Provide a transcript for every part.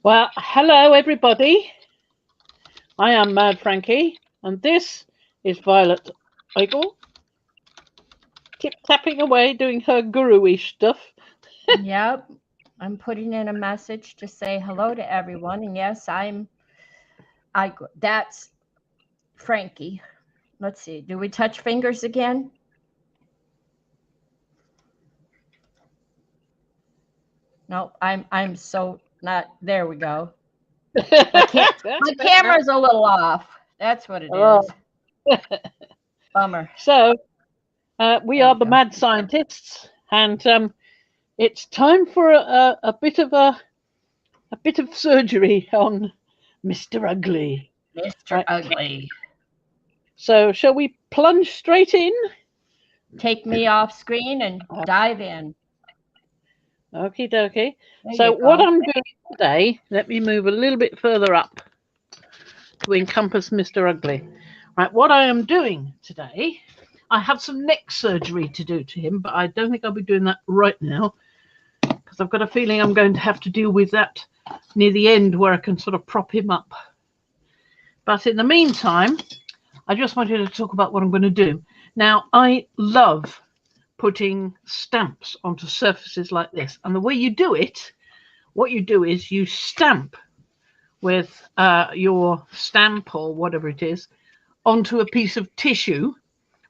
Well, hello everybody. I am Mad Frankie, and this is Violet Eagle, tip tapping away, doing her guru-ish stuff. Yep. I'm putting in a message to say hello to everyone. And yes, that's Frankie. Let's see. Do we touch fingers again? No, I'm so not there we go. My can my camera's a little off. That's what it Oh, is. Bummer. so we There are we the go. mad scientists, and it's time for a bit of surgery on Mr. Ugly. Mr. Right. Ugly. So shall we plunge straight in? Take me off screen and dive in. Okie dokie. There So you what go. I'm doing today, let me move a little bit further up to encompass Mr. Ugly. Right, what I am doing today, I have some neck surgery to do to him, but I don't think I'll be doing that right now because I've got a feeling I'm going to have to deal with that near the end where I can sort of prop him up. But in the meantime, I just wanted to talk about what I'm going to do. Now, I love putting stamps onto surfaces like this, and the way you do it, what you do is you stamp with your stamp or whatever it is onto a piece of tissue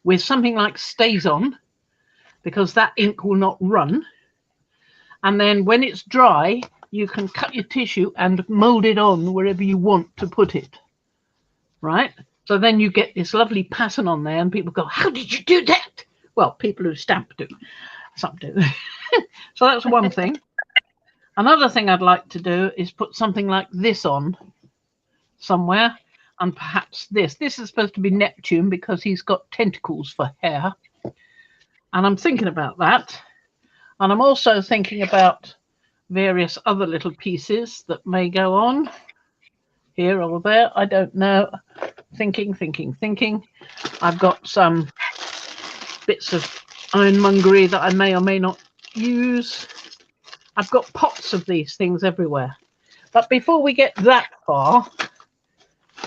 with something like StazOn, because that ink will not run. And then when it's dry, you can cut your tissue and mold it on wherever you want to put it. Right? So then you get this lovely pattern on there, and people go, "How did you do that?" Well, people who stamp do. Some do. So that's one thing. Another thing I'd like to do is put something like this on somewhere, and perhaps this. This is supposed to be Neptune because he's got tentacles for hair. And I'm thinking about that. And I'm also thinking about various other little pieces that may go on here or there. I don't know. Thinking. I've got some bits of ironmongery that I may or may not use. I've got pots of these things everywhere. But before we get that far,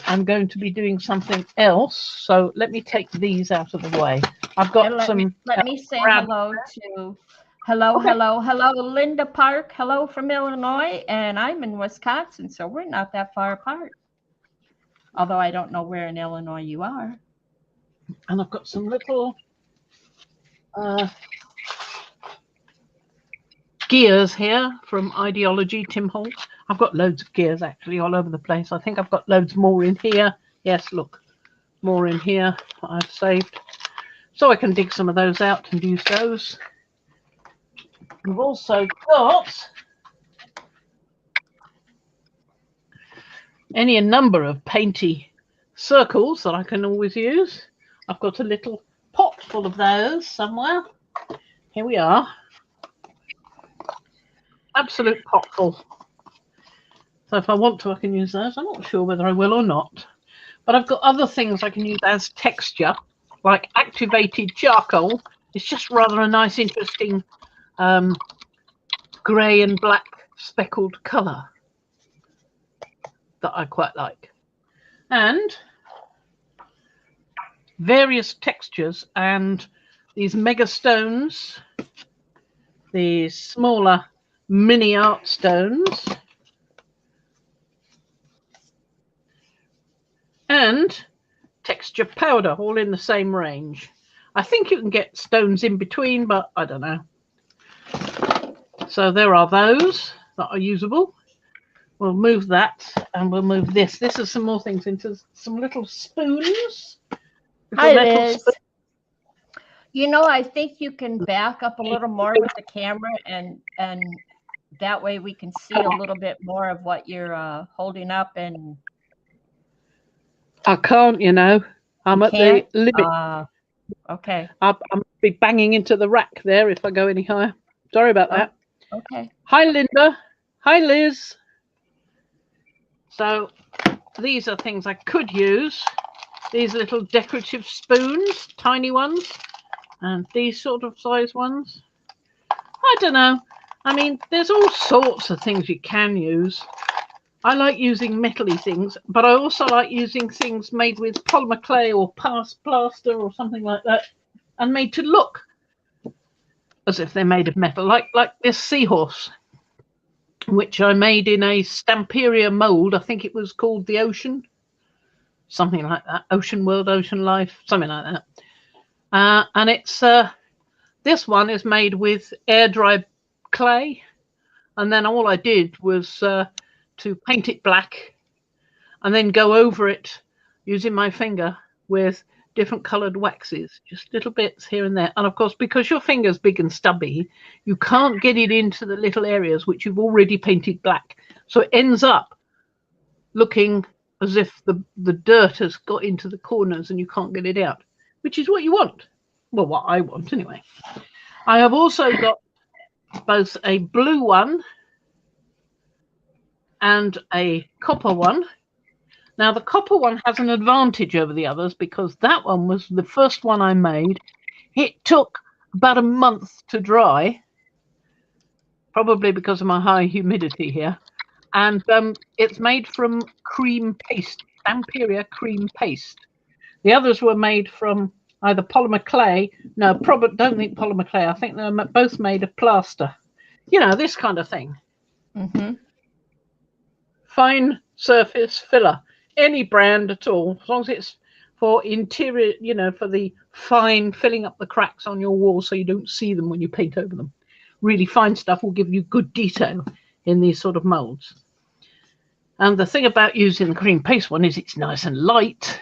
I'm going to be doing something else. So let me take these out of the way. I've got And let me some let me say grab. hello to hello, Linda Park. Hello from Illinois, and I'm in Wisconsin, so we're not that far apart. Although I don't know where in Illinois you are. And I've got some little uh, gears here from Ideology, Tim Holt. I've got loads of gears actually all over the place. I think I've got loads more in here. Yes, look, more in here that I've saved. So I can dig some of those out and use those. We've also got a number of painty circles that I can always use. I've got a little pot full of those somewhere. Here we are. Absolute pot full. So if I want to, I can use those. I'm not sure whether I will or not. But I've got other things I can use as texture, like activated charcoal. It's just rather a nice, interesting grey and black speckled colour that I quite like. And various textures and these mega stones, these smaller mini art stones, and texture powder, all in the same range. I think you can get stones in between, but I don't know. So there are those that are usable. We'll move that and we'll move this. This is some more things into some little spoons. Hi, Liz. You know, I think you can back up a little more with the camera, and that way we can see a little bit more of what you're holding up. And I can't, I'm you at can't. the limit. Okay. I'll be banging into the rack there if I go any higher. Sorry about that. Okay. Hi, Linda. Hi, Liz. So these are things I could use. These little decorative spoons, tiny ones, and these sort of size ones. I don't know. I mean, there's all sorts of things you can use. I like using metally things, but I also like using things made with polymer clay or past plaster or something like that, and made to look as if they're made of metal, like this seahorse, which I made in a Stamperia mold. I think it was called the Ocean, something like that. Ocean World, Ocean Life, something like that. And it's this one is made with air dry clay, and then all I did was to paint it black and then go over it using my finger with different coloured waxes, just little bits here and there. And of course, because your finger's big and stubby, you can't get it into the little areas which you've already painted black. So it ends up looking as if the dirt has got into the corners and you can't get it out, which is what you want. Well, what I want anyway. I have also got both a blue one and a copper one. Now, the copper one has an advantage over the others because that one was the first one I made. It took about a month to dry, probably because of my high humidity here. And it's made from cream paste, Stamperia cream paste. The others were made from either polymer clay. No, probably don't think polymer clay. I think they're both made of plaster. You know, this kind of thing. Mm-hmm. Fine surface filler. Any brand at all, as long as it's for interior, you know, for the fine filling up the cracks on your wall so you don't see them when you paint over them. Really fine stuff will give you good detail in these sort of molds. And the thing about using the cream paste one is it's nice and light,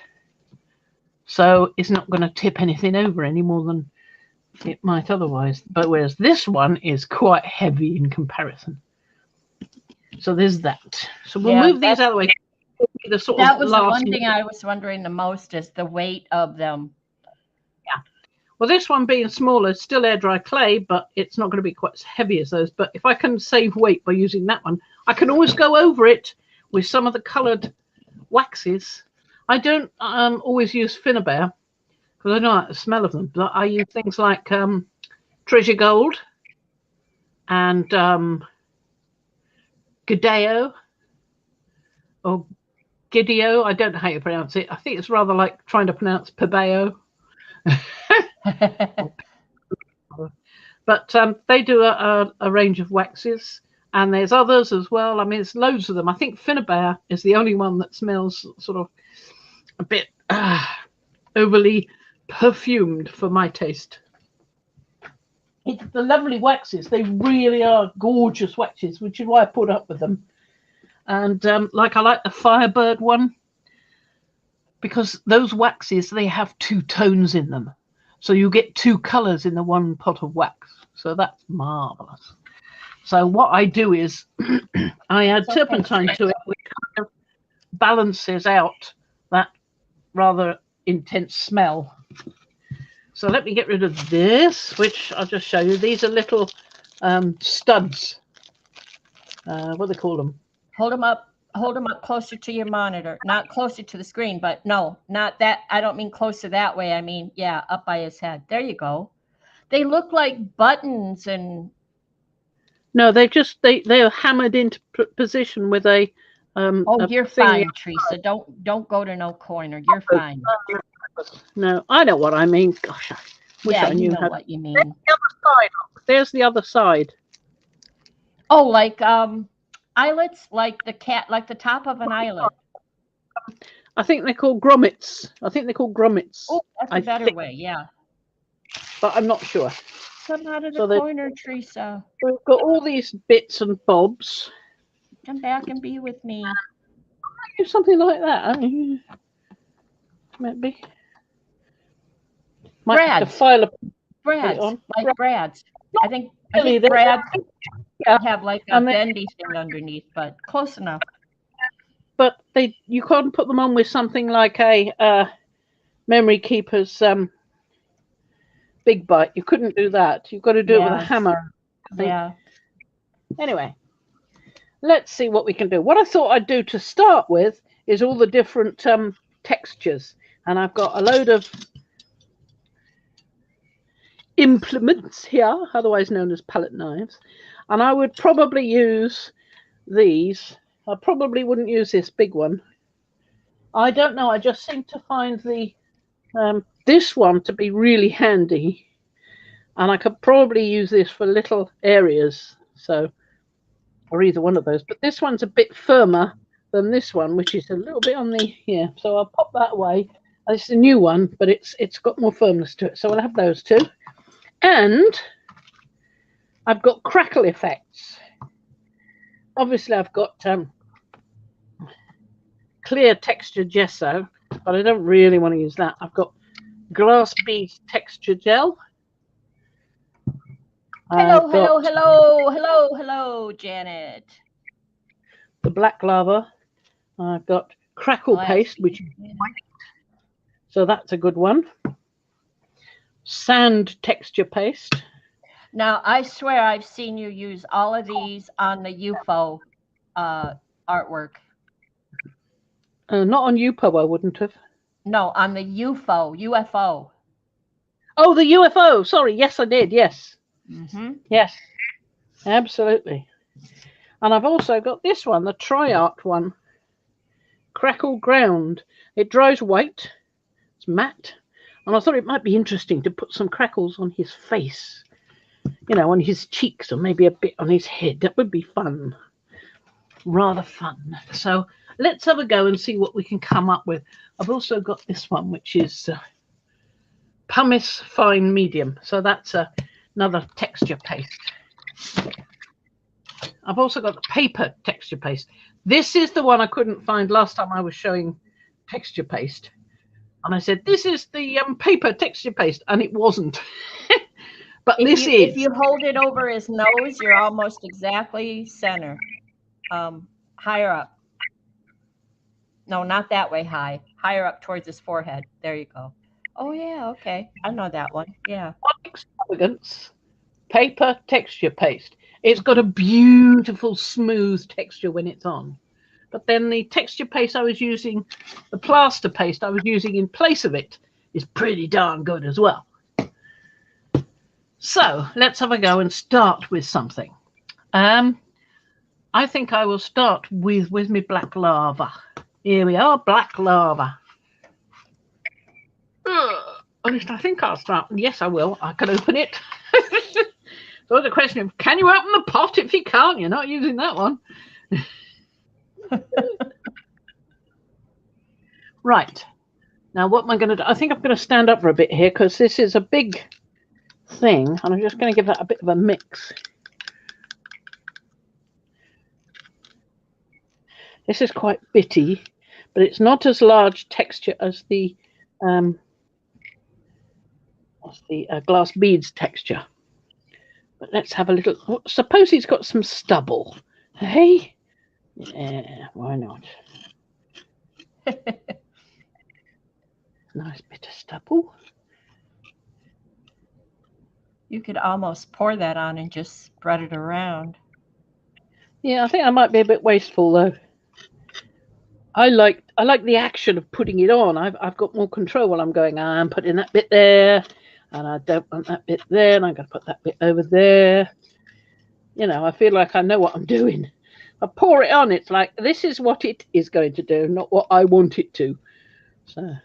so it's not going to tip anything over any more than it might otherwise. But whereas this one is quite heavy in comparison. So there's that. So we'll move these out of the way. That was the one thing I was wondering the most, is the weight of them. Yeah. Well, this one being smaller is still air dry clay, but it's not going to be quite as heavy as those. But if I can save weight by using that one, I can always go over it with some of the coloured waxes. I don't always use Finnabair because I don't like the smell of them, but I use things like Treasure Gold and Gideo or Gideo. I don't know how you pronounce it. I think it's rather like trying to pronounce Pabeo. But they do a range of waxes, and there's others as well. I mean, there's loads of them. I think Finnabair is the only one that smells sort of a bit overly perfumed for my taste. It's the lovely waxes. They really are gorgeous waxes, which is why I put up with them. And like I like the Firebird one because those waxes, they have two tones in them. So you get two colours in the one pot of wax. So that's marvellous. So what I do is I add turpentine to it, which kind of balances out that rather intense smell. So let me get rid of this, which I'll just show you. These are little studs. What do they call them? Hold them up closer to your monitor, not closer to the screen, but no, not that. I don't mean closer that way. I mean, yeah, up by his head. There you go. They look like buttons and. No, they're hammered into position with a. Oh, you're fine, Teresa. Don't go to no corner. You're fine. No, I know what I mean. Gosh, I wish I knew what you mean. There's the other side. There's the other side. Oh, like eyelets, like the top of an eyelet. I think they're called grommets. Oh, that's a better way, yeah. But I'm not sure. Come out of the corner, Teresa. We've got all these bits and bobs. Come back and be with me. Something like that. Maybe. Brad's. Like Brad's. I think Brad's have like a bendy thing underneath, but close enough. But you can't put them on with something like a Memory Keeper's Big Bite. You couldn't do that. You've got to do it with a hammer. Yeah. Anyway, let's see what we can do. What I thought I'd do to start with is all the different textures. And I've got a load of implements here, otherwise known as palette knives. And I would probably use these I probably wouldn't use this big one. I don't know. I just seem to find the this one to be really handy, and I could probably use this for little areas. So, or either one of those. But this one's a bit firmer than this one, which is a little bit on the here. So I'll pop that away. It's a new one, but it's got more firmness to it. So I'll have those two. And I've got crackle effects. Obviously, I've got clear texture gesso, but I don't really want to use that. I've got glass bead texture gel. Hello, Janet. The black lava. I've got crackle paste, which is white. So that's a good one. Sand texture paste. Now, I swear I've seen you use all of these on the UFO artwork. Not on UPO, I wouldn't have. No, on the UFO. Oh, the UFO. Sorry. Yes, I did. Yes. Mm-hmm. Yes, absolutely. And I've also got this one, the Tri-Art one. Crackle ground. It dries white. It's matte. And I thought it might be interesting to put some crackles on his face. You know, on his cheeks or maybe a bit on his head. That would be fun. Rather fun. So let's have a go and see what we can come up with. I've also got this one, which is pumice fine medium. So that's another texture paste. I've also got the paper texture paste. This is the one I couldn't find last time I was showing texture paste. And I said, this is the paper texture paste. And it wasn't. But if you hold it over his nose, you're almost exactly center. Higher up. No, not that way high. Higher up towards his forehead. There you go. Oh, yeah, okay. I know that one. Yeah. Extravagance. Paper texture paste. It's got a beautiful, smooth texture when it's on. But then the texture paste I was using, the plaster paste I was using in place of it, is pretty darn good as well. So let's have a go and start with something. I think I will start with my black lava. Here we are, black lava. At least I think I'll start. Yes, I will. I can open it. So the question of, can you open the pot? If you can't, you're not using that one. Right. Now, what am I going to do? I think I'm going to stand up for a bit here because this is a big thing. And I'm just going to give that a bit of a mix. This is quite bitty, but it's not as large texture as the glass beads texture. But let's have a little. Suppose he's got some stubble. Hey? Yeah, why not? Nice bit of stubble. You could almost pour that on and just spread it around. Yeah, I think I might be a bit wasteful though. I like the action of putting it on. I've got more control while I'm going. I'm putting that bit there, and I don't want that bit there, and I'm going to put that bit over there. You know, I feel like I know what I'm doing. I pour it on. It's like this is what it is going to do, not what I want it to. So,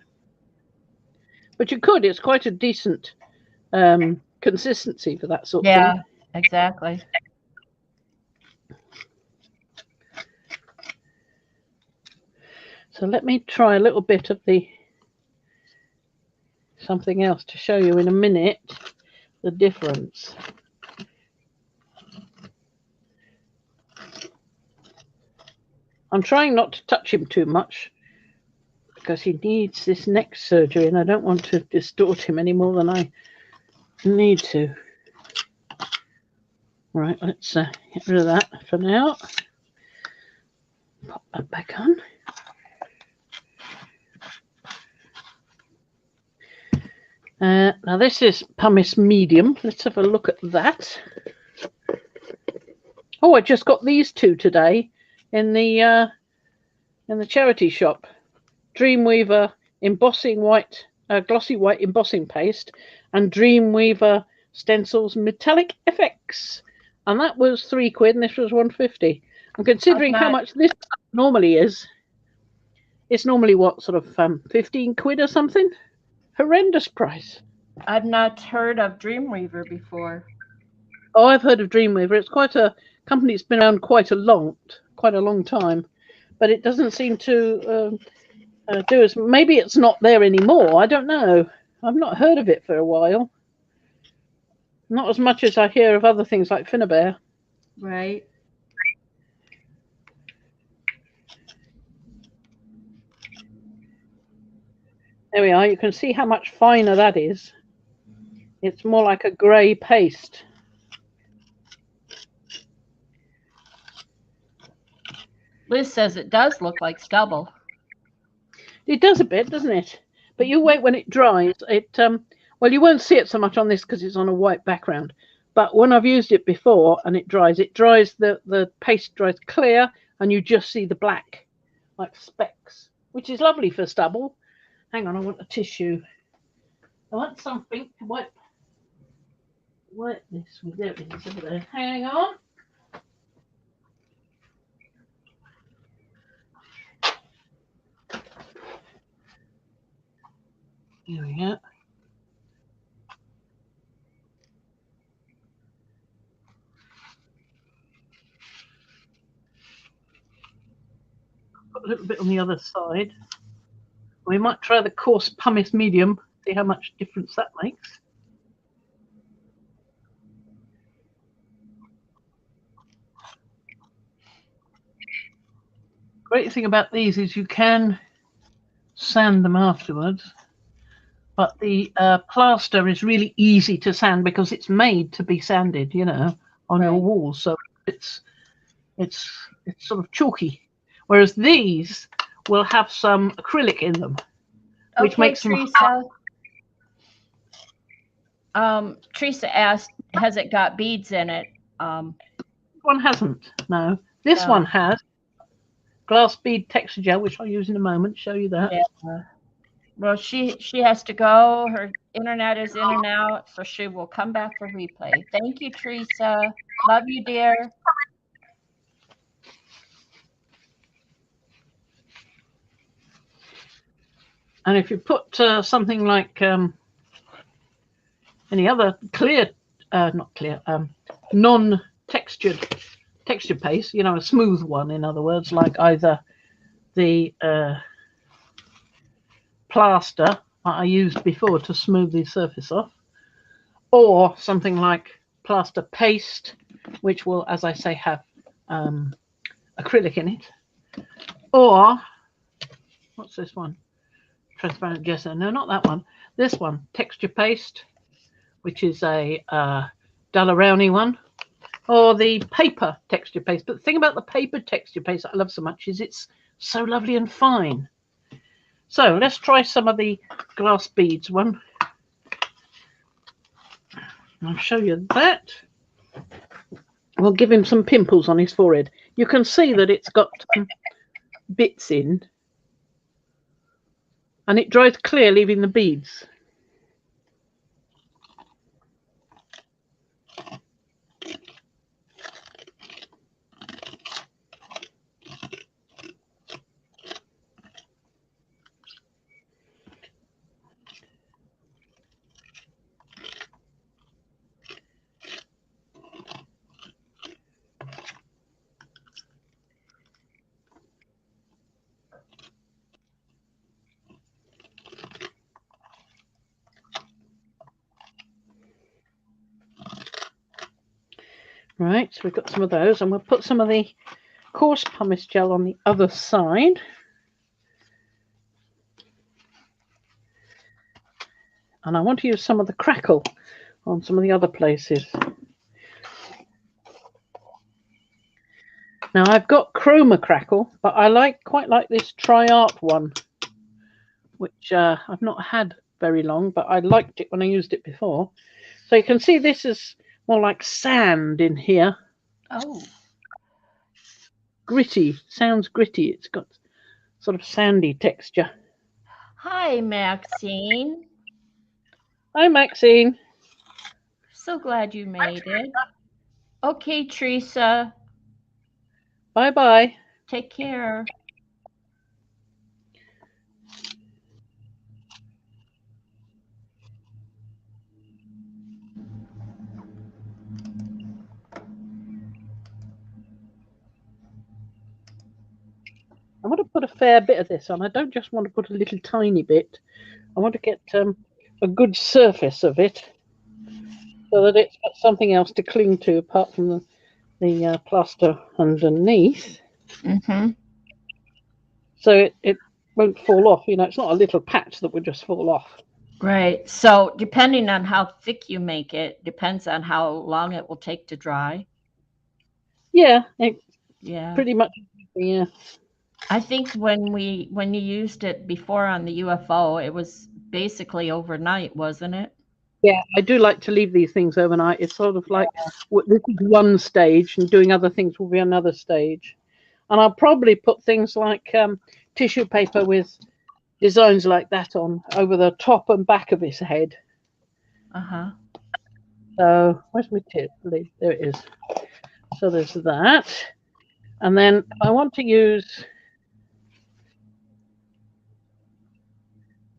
but you could. It's quite a decent consistency for that sort of thing. Yeah, exactly. So let me try a little bit of something else to show you in a minute the difference. I'm trying not to touch him too much because he needs this neck surgery and I don't want to distort him any more than I need to. Right, let's get rid of that for now. Pop that back on. Now this is pumice medium. Let's have a look at that. Oh, I just got these two today in the charity shop. Dreamweaver embossing white, glossy white embossing paste, and Dreamweaver stencils metallic effects. And that was £3 and this was £1.50. And considering how much this normally is, it's normally what, sort of 15 quid or something? Horrendous price. I've not heard of Dreamweaver before. Oh, I've heard of Dreamweaver. It's quite a company that's been around quite a long time, but it doesn't seem to do as. Maybe it's not there anymore. I don't know. I've not heard of it for a while. Not as much as I hear of other things like Finnabair. Right. There we are. You can see how much finer that is. It's more like a grey paste. Liz says it does look like stubble. It does a bit, doesn't it? But you wait when it dries. Well, you won't see it so much on this because it's on a white background. But when I've used it before and it dries, the paste dries clear and you just see the black, like specks, which is lovely for stubble. Hang on, I want a tissue. I want something to wipe this with. There it is over there. Hang on. Here we go. Put a little bit on the other side. We might try the coarse pumice medium, see how much difference that makes. Great thing about these is you can sand them afterwards, but the plaster is really easy to sand because it's made to be sanded, you know, on your walls. So it's sort of chalky, whereas these will have some acrylic in them, which makes them Teresa. Teresa asked, has it got beads in it? One hasn't. No, this one has glass bead texture gel, which I'll use in a moment. Show you that. Yeah. Well, she has to go. Her internet is in and out, so she will come back for replay. Thank you, Teresa. Love you, dear. And if you put something like any other clear, not clear, non-textured texture paste, you know, a smooth one, in other words, like either the plaster that I used before to smooth the surface off, or something like plaster paste, which will, as I say, have acrylic in it, or what's this one? Transparent gesso. No, not that one. This one, texture paste, which is a Daler-Rowney one, or the paper texture paste. But the thing about the paper texture paste that I love so much is it's so lovely and fine. So let's try some of the glass beads one. I'll show you that. We'll give him some pimples on his forehead. You can see that it's got bits in, and it dries clear, leaving the beads. Right, so we've got some of those, and we'll put some of the coarse pumice gel on the other side. And I want to use some of the crackle on some of the other places. Now I've got Chroma Crackle, but I quite like this Tri-Art one, which I've not had very long, but I liked it when I used it before. So you can see this is more like sand in here. Oh. Gritty, sounds gritty. It's got sort of sandy texture. Hi, Maxine. Hi, Maxine. So glad you made it. Okay, Teresa. Bye-bye. Take care. I want to put a fair bit of this on. I don't just want to put a little tiny bit. I want to get a good surface of it so that it's got something else to cling to apart from the plaster underneath. Mm-hmm. So it won't fall off. It's not a little patch that would just fall off. Right. So depending on how thick you make it, depends on how long it will take to dry. Yeah, Yeah. pretty much. Yeah. I think when you used it before on the UFO, it was basically overnight, wasn't it? Yeah, I do like to leave these things overnight. It's sort of like this is one stage, and doing other things will be another stage. And I'll probably put things like tissue paper with designs like that on over the top and back of his head. Uh-huh. So where's my tip? There it is. So there's that. And then I want to use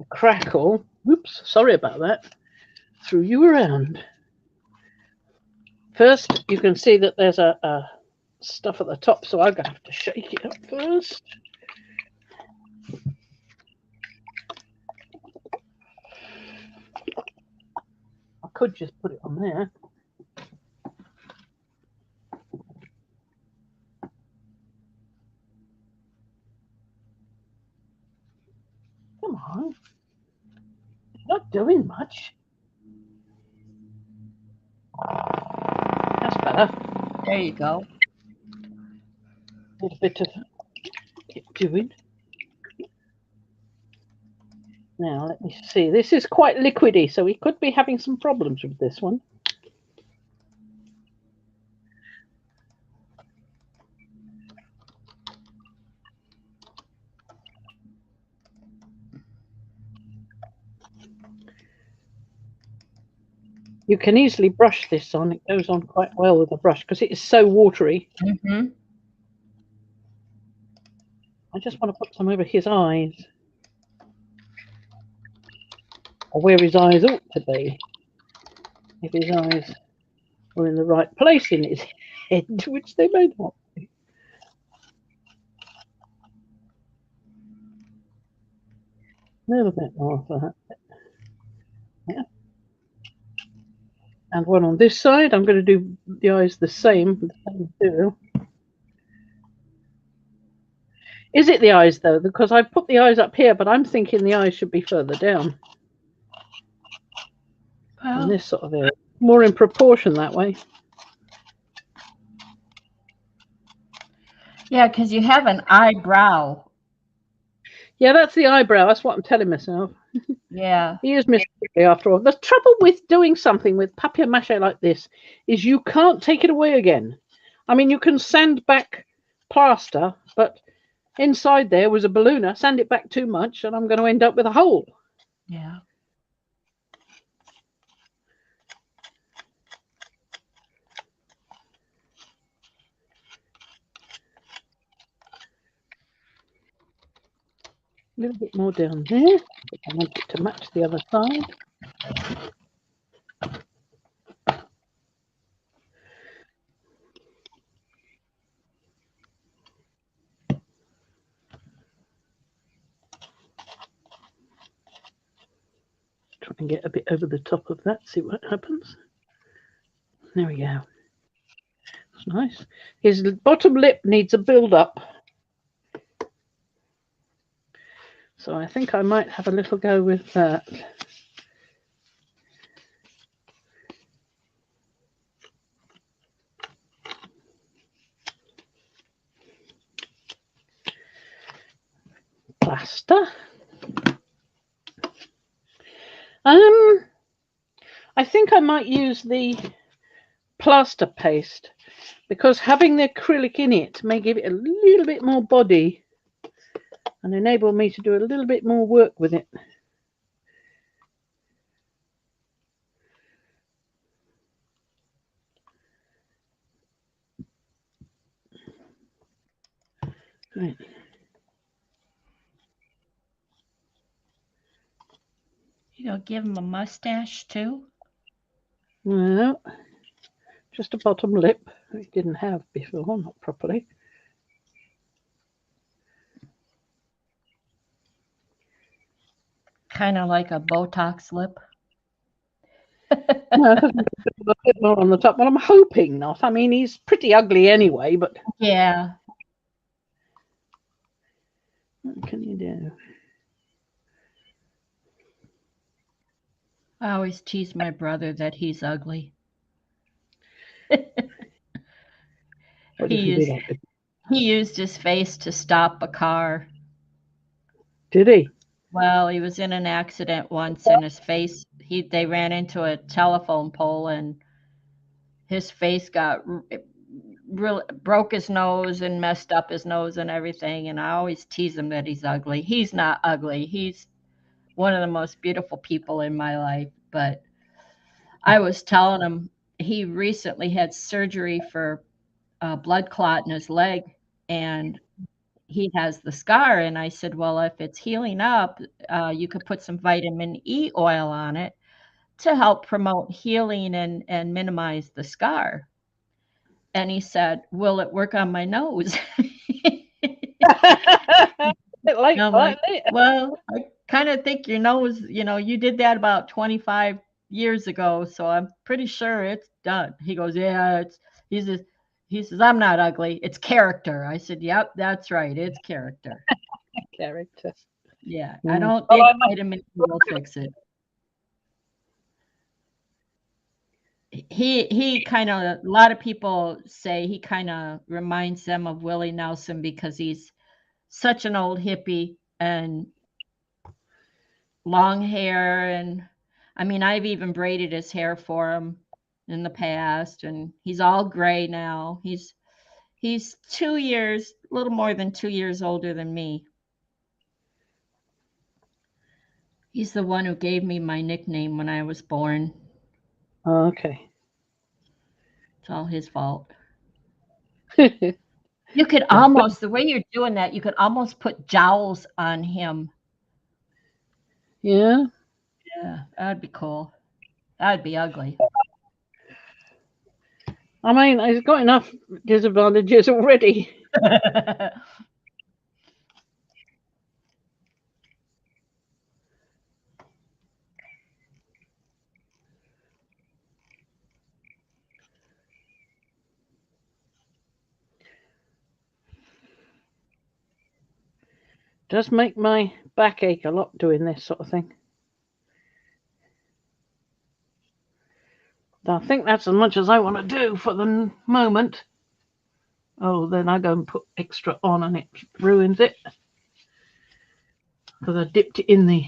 crackle. Oops, sorry about that. Threw you around. First, you can see that there's a stuff at the top, so I'm going to have to shake it up first. I could just put it on there. Come on. It's not doing much. That's better. There you go. A little bit of it doing. Now, let me see. This is quite liquidy, so we could be having some problems with this one. You can easily brush this on. It goes on quite well with a brush because it is so watery. Mm-hmm. I just want to put some over his eyes. Or where his eyes ought to be. If his eyes were in the right place in his head, which they may not be. A little bit more for that. Yeah. And one on this side. I'm going to do the eyes the same material. Is it the eyes though? Because I've put the eyes up here, but I'm thinking the eyes should be further down. Well, In this sort of area. More in proportion that way. yeah, because you have an eyebrow. Yeah, that's the eyebrow. That's what I'm telling myself. Yeah. He is Mr. Ripley after all. The trouble with doing something with papier-mâché like this is you can't take it away again. I mean, you can sand back plaster, but inside there was a ballooner. Sand it back too much, and I'm going to end up with a hole. Yeah. A little bit more down there. I want it to match the other side. Try and get a bit over the top of that, see what happens. There we go. That's nice. His bottom lip needs a build-up. So I think I might have a little go with that. Plaster. I think I might use the plaster paste because having the acrylic in it may give it a little bit more body and enable me to do a little bit more work with it. Right. You gonna give him a mustache too? No, just a bottom lip. We didn't have before, not properly. Kind of like a Botox lip. No, a bit more on the top. Well, I'm hoping not. I mean, he's pretty ugly anyway, but Yeah. what can you do? I always tease my brother that he's ugly. What did he do that with? He used his face to stop a car. Did he? Well, he was in an accident once, and his face, they ran into a telephone pole, and his face got really broke his nose and messed up his nose and everything. And I always tease him that he's ugly. He's not ugly. He's one of the most beautiful people in my life. But I was telling him he recently had surgery for a blood clot in his leg, and he has the scar. And I said, well, if it's healing up, you could put some vitamin E oil on it to help promote healing and minimize the scar. And he said, will it work on my nose? Like, I'm like, well, I kind of think your nose, you did that about 25 years ago, so I'm pretty sure it's done. He goes, yeah, he says, I'm not ugly. It's character. I said, yep, that's right. It's character. Character. Yeah, I don't think vitamin E will fix it. He kind of, a lot of people say he kind of reminds them of Willie Nelson because he's such an old hippie and long hair. And I mean, I've even braided his hair for him in the past, and he's all gray now. He's 2 years, a little more than 2 years older than me. He's the one who gave me my nickname when I was born. Oh, okay. It's all his fault. You could almost, the way you're doing that, you could almost put jowls on him. Yeah. Yeah, that'd be cool. That'd be ugly. I mean, he's got enough disadvantages already. Does make my back ache a lot doing this sort of thing. I think that's as much as I want to do for the moment. Oh, then I go and put extra on and it ruins it. Because I dipped it in the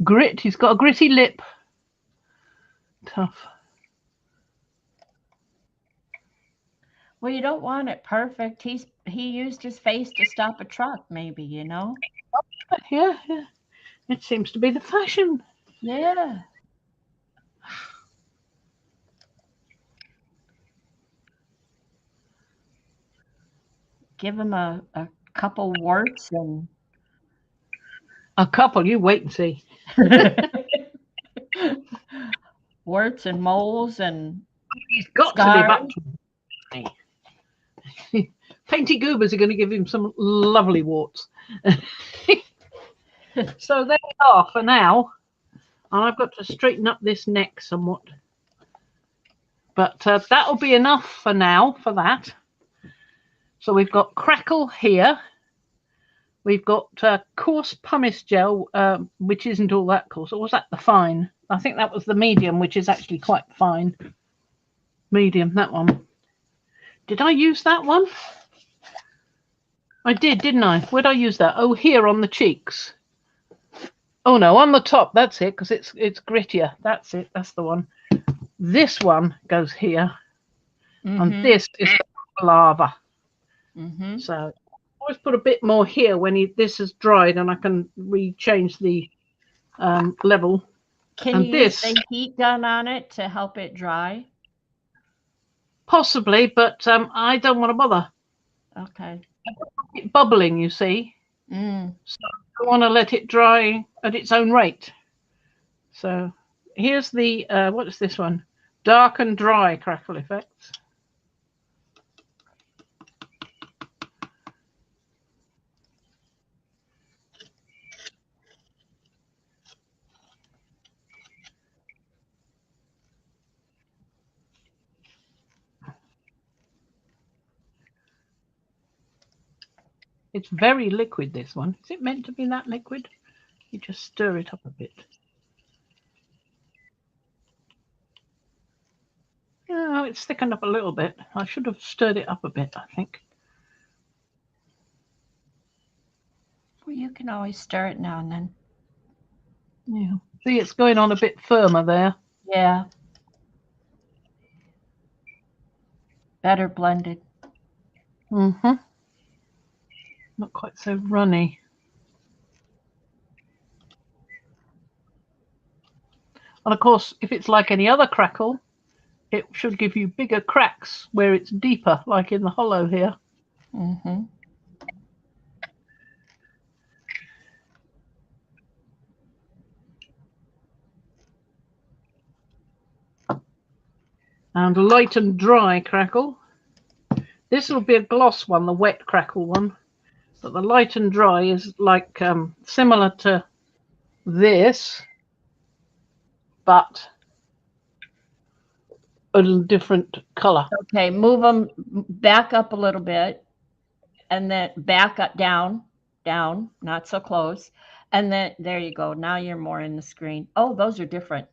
grit. He's got a gritty lip. Tough. Well, you don't want it perfect. He used his face to stop a truck, maybe, Yeah. It seems to be the fashion. Yeah. Give him a couple warts and a couple. You wait and see. Warts and moles and he's got scars. To live up to me. Painty Goobers are going to give him some lovely warts. So there we are for now. And I've got to straighten up this neck somewhat. But that'll be enough for now for that. So we've got Crackle here. We've got coarse pumice gel, which isn't all that coarse. Or was that the fine? I think that was the medium, which is actually quite fine. Medium, that one. Did I use that one? I did, didn't I? Where'd I use that? Oh, here on the cheeks. Oh no, on the top. That's it, because it's grittier. That's it. That's the one. This one goes here, and this is the lava. So always put a bit more here when this is dried, and I can rechange the level. Can you use the heat gun on it to help it dry? Possibly, but I don't want to bother. Okay. it bubbling, you see. So I want to let it dry at its own rate. So here's the, what is this one? Dark and dry crackle effects. It's very liquid, this one. Is it meant to be that liquid? You just stir it up a bit. Oh, it's thickened up a little bit. I should have stirred it up a bit, I think. Well, you can always stir it now and then. Yeah. See, it's going on a bit firmer there. Yeah. Better blended. Mm-hmm. Not quite so runny. And of course, if it's like any other crackle, it should give you bigger cracks where it's deeper, like in the hollow here. Mm-hmm. And light and dry crackle. This will be a gloss one, the wet crackle one. But the light and dry is like similar to this, but a little different color. Okay, move them back up a little bit, and then back up, down, not so close. And then there you go. Now you're more in the screen. Oh, those are different.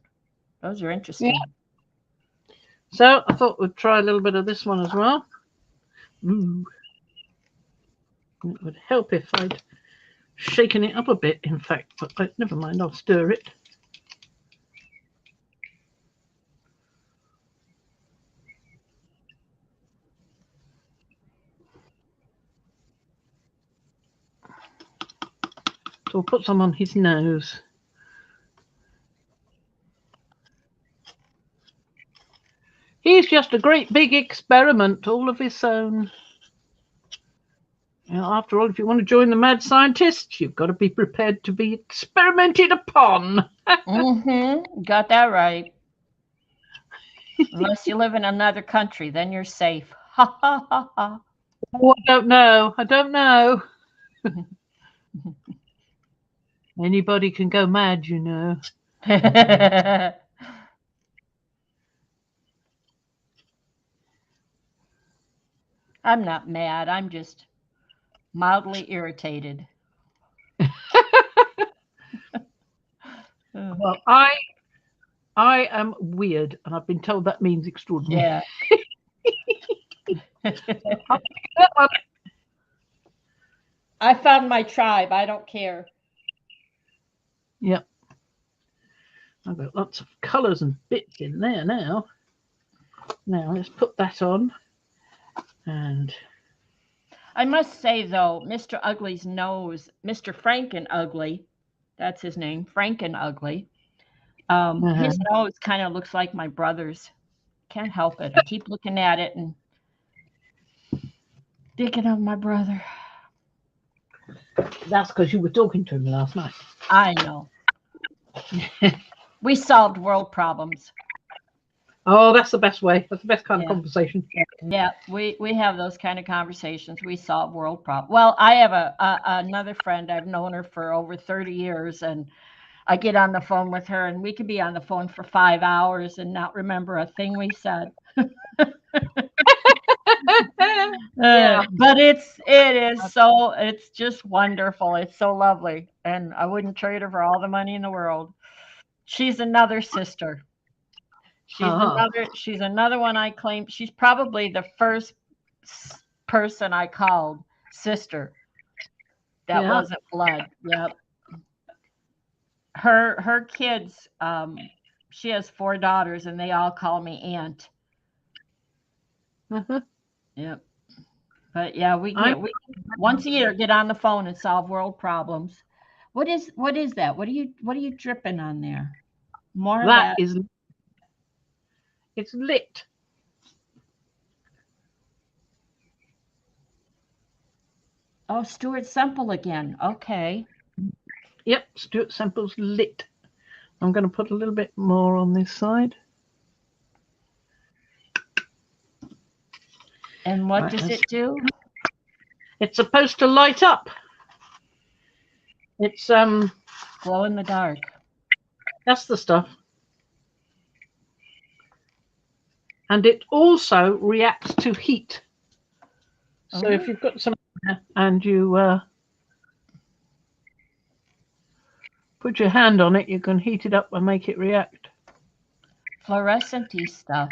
Those are interesting. Yeah. So I thought we'd try a little bit of this one as well. Ooh. It would help if I'd shaken it up a bit, in fact, but never mind, I'll stir it. So we'll put some on his nose. He's just a great big experiment, all of his own. You know, after all, if you want to join the mad scientists, you've got to be prepared to be experimented upon. Mm-hmm. Got that right. Unless you live in another country, then you're safe. Ha ha ha ha. Oh, I don't know. I don't know. Anybody can go mad, you know. I'm not mad. I'm just mildly irritated. Well, I am weird, and I've been told that means extraordinary. Yeah. I found my tribe. I don't care. Yep. I've got lots of colours and bits in there now. Now let's put that on. And I must say, though, Mr. Ugly's nose, Mr. Franken-Ugly, that's his name, Franken-Ugly. His nose kind of looks like my brother's. Can't help it. I keep looking at it and thinking of my brother. That's because you were talking to him last night. I know. We solved world problems. Oh, that's the best way. That's the best kind of conversation. Yeah, we have those kind of conversations. We solve world problems. Well, I have another friend. I've known her for over 30 years, and I get on the phone with her, and we could be on the phone for 5 hours and not remember a thing we said. But it's just wonderful. It's so lovely, and I wouldn't trade her for all the money in the world. She's another sister. She's another one I claim. She's probably the first person I called sister. That wasn't blood. Yep. Her kids, she has 4 daughters, and they all call me aunt. Yep. But yeah, we once a year get on the phone and solve world problems. What is that? What are you dripping on there? More of that. It's lit. Oh, Stuart Semple again. Okay. Yep, Stuart Semple's lit. I'm going to put a little bit more on this side. And what does it do? It's supposed to light up. It's glow in the dark. That's the stuff. And it also reacts to heat. So if you've got some and you put your hand on it, you can heat it up and make it react. Fluorescent-y stuff.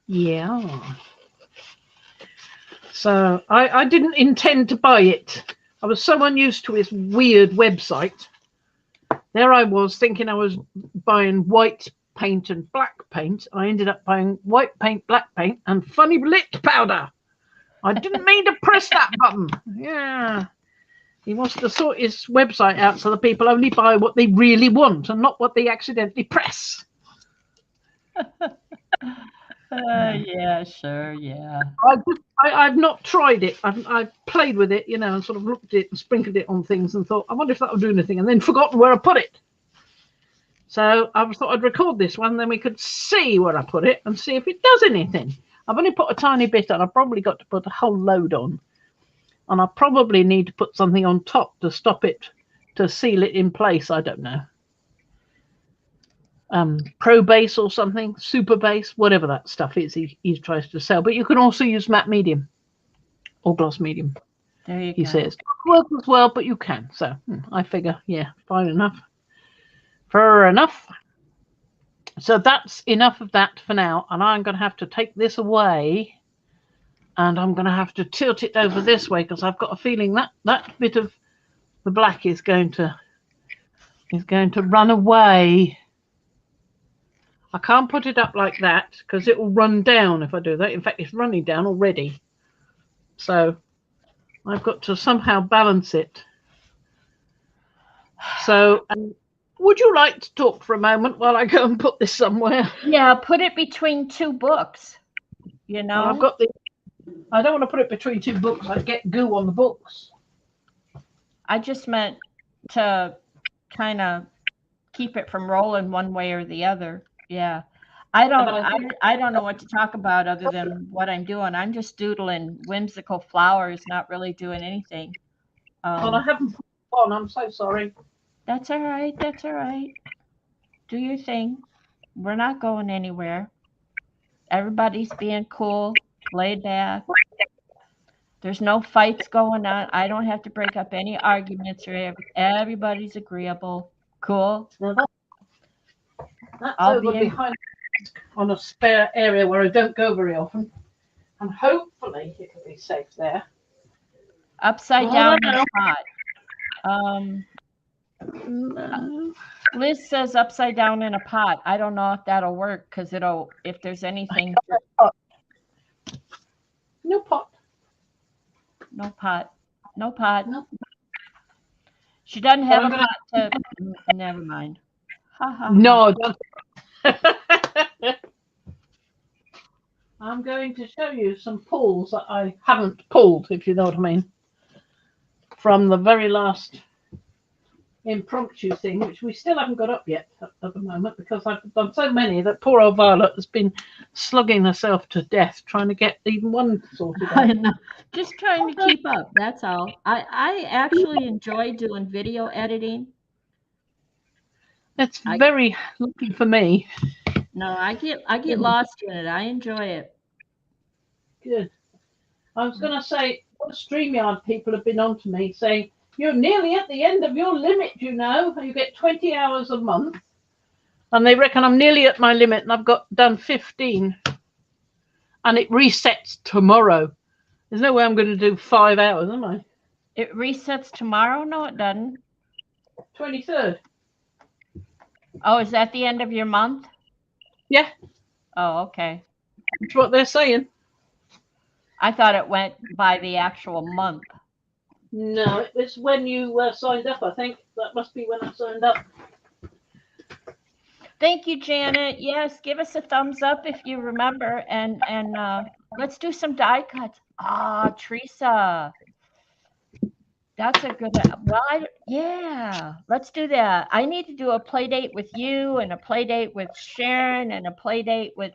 Yeah. So I didn't intend to buy it. I was so unused to his weird website. There I was thinking I was buying white paint and black paint. I ended up buying white paint, black paint, and funny lit powder. I didn't mean to press that button. Yeah. He wants to sort his website out so that people only buy what they really want and not what they accidentally press. Yeah, sure, yeah. I've not tried it. I've played with it, you know, and sort of looked at it and sprinkled it on things and thought, I wonder if that will do anything, and then forgotten where I put it. So I thought I'd record this one, then we could see where I put it and see if it does anything. I've only put a tiny bit on. I've probably got to put a whole load on. And I probably need to put something on top to stop it, to seal it in place. I don't know. Pro base or something, super base, whatever that stuff is he tries to sell. But you can also use matte medium or gloss medium. There you he go. says. Works as well, but you can. So I figure, yeah, fine enough. Fair enough. So that's enough of that for now. And I'm going to have to take this away. And I'm going to have to tilt it over this way because I've got a feeling that that bit of the black is going to run away. I can't put it up like that because it will run down if I do that. In fact, it's running down already. So I've got to somehow balance it. So would you like to talk for a moment while I go and put this somewhere? Yeah, put it between two books, you know. Well, I've got the. I don't want to put it between two books. I'd get goo on the books. I just meant to kind of keep it from rolling one way or the other. Yeah. I don't know what to talk about other than what I'm doing. I'm just doodling whimsical flowers, not really doing anything. Well, I haven't put it on. I'm so sorry. That's all right. That's all right. Do your thing. We're not going anywhere. Everybody's being cool, laid back. There's no fights going on. I don't have to break up any arguments or everybody's agreeable. Cool. Now that's over behind on a spare area where I don't go very often. And hopefully it'll be safe there. Upside down in a pot. Liz says upside down in a pot. I don't know if that'll work because if there's anything. No pot. No pot. No pot. No. She doesn't have a pot to. Never mind. No. I'm going to show you some pulls that I haven't pulled, if you know what I mean, from the very last impromptu thing, which we still haven't got up yet at the moment because I've done so many that poor old Violet has been slugging herself to death trying to get even one sorted out. I know. Just trying to keep up. That's all. I actually enjoy doing video editing. It's very lucky for me. No, I get lost in it. I enjoy it. Good. I was going to say, what StreamYard people have been on to me saying, you're nearly at the end of your limit, you know. You get 20 hours a month. And they reckon I'm nearly at my limit and I've done 15. And it resets tomorrow. There's no way I'm going to do 5 hours, am I? It resets tomorrow? No, it doesn't. 23rd. Oh, is that the end of your month? Yeah. Oh, okay. That's what they're saying. I thought it went by the actual month. No, it was when you signed up, I think. That must be when I signed up. Thank you, Janet. Yes, give us a thumbs up if you remember. And let's do some die cuts. Ah, Teresa. That's a good. Well, yeah, let's do that. I need to do a play date with you and a play date with Sharon and a play date with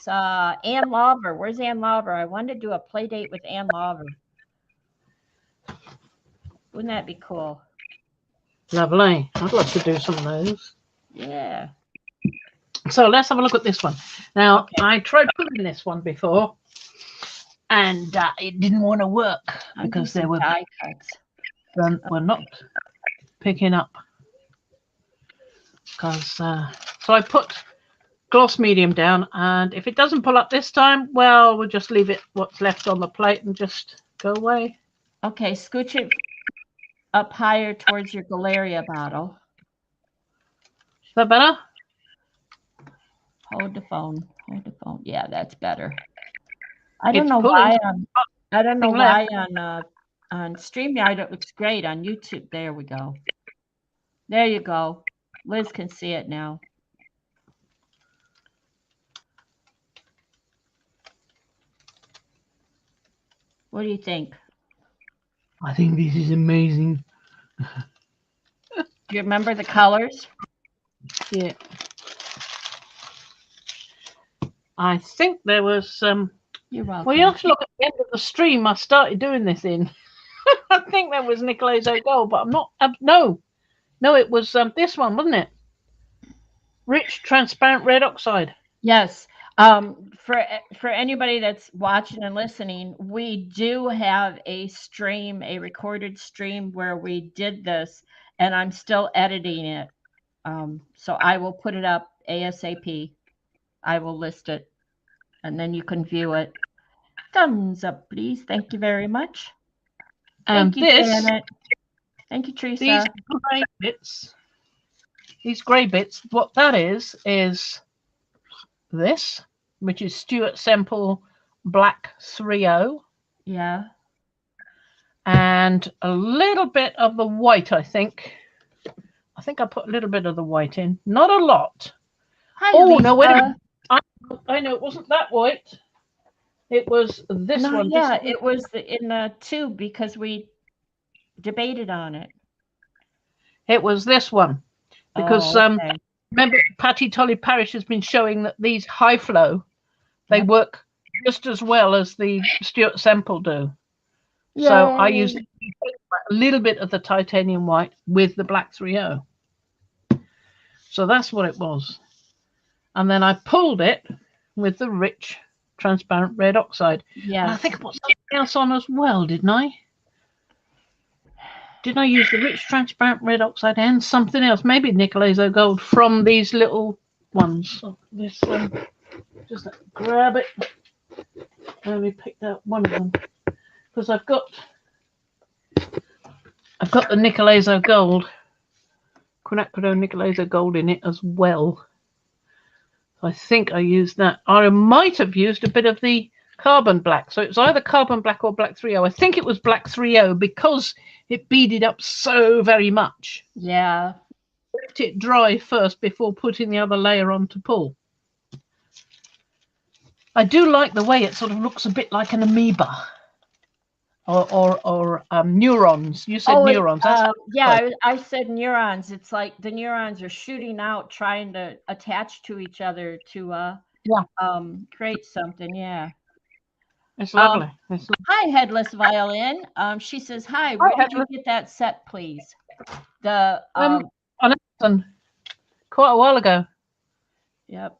Ann Lawver. Where's Ann Lawver? I wanted to do a play date with Ann Lawver. Wouldn't that be cool? Lovely. I'd love to do some of those. Yeah. So let's have a look at this one. Now, okay. I tried putting this one before, and it didn't want to work because there were die cuts. We're not picking up. Because so I put gloss medium down, and if it doesn't pull up this time, well, we'll just leave it what's left on the plate and just go away. Okay, scooch it up higher towards your Galeria bottle. Is that better? Hold the phone. Hold the phone. Yeah, that's better. I don't know why on StreamYard it looks great. On YouTube, there we go. There you go. Liz can see it now. What do you think? I think this is amazing. Do you remember the colors? Yeah. I think there was You're welcome. Well, you have to look at the end of the stream I started doing this in. I think that was Nickel Azo Gold, but I'm not. No, it was this one, wasn't it? Rich transparent red oxide. Yes. For anybody that's watching and listening, we do have a stream, a recorded stream where we did this, and I'm still editing it. So I will put it up ASAP. I will list it, and then you can view it. Thumbs up, please. Thank you very much. And Thank you, Janet. Thank you, Teresa. These grey bits, what that is this, which is Stuart Semple Black 3.0. Yeah. And a little bit of the white, I think. I think I put a little bit of the white in. Not a lot. Hi, oh, Lisa. No, wait a minute. I know it wasn't that white. It was this one. Yeah, it was in the tube because we debated on it. It was this one. Because remember, Patty Tolly Parish has been showing that these high flow, they work just as well as the Stuart Semple do. Yay. So I used a little bit of the titanium white with the black 3.0. So that's what it was. And then I pulled it with the rich transparent red oxide. Yeah. And I think I put something else on as well, didn't I? Didn't I use the rich transparent red oxide and something else? Maybe Nickel Azo Gold from these little ones. So this just grab it. Let me pick out one of them because I've got the Nickel Azo Gold, quinacridone Nickel Azo Gold in it as well. I think I used that. I might have used a bit of the carbon black. So it was either carbon black or black 3.0. I think it was black 3.0 because it beaded up so very much. Yeah. Let it dry first before putting the other layer on to pull. I do like the way it sort of looks a bit like an amoeba or neurons. You said neurons. Yeah, I said neurons. It's like the neurons are shooting out, trying to attach to each other to create something. Yeah. It's lovely. Hi, Headless Violin. She says, hi, where did you get that set, please? On Amazon, quite a while ago. Yep.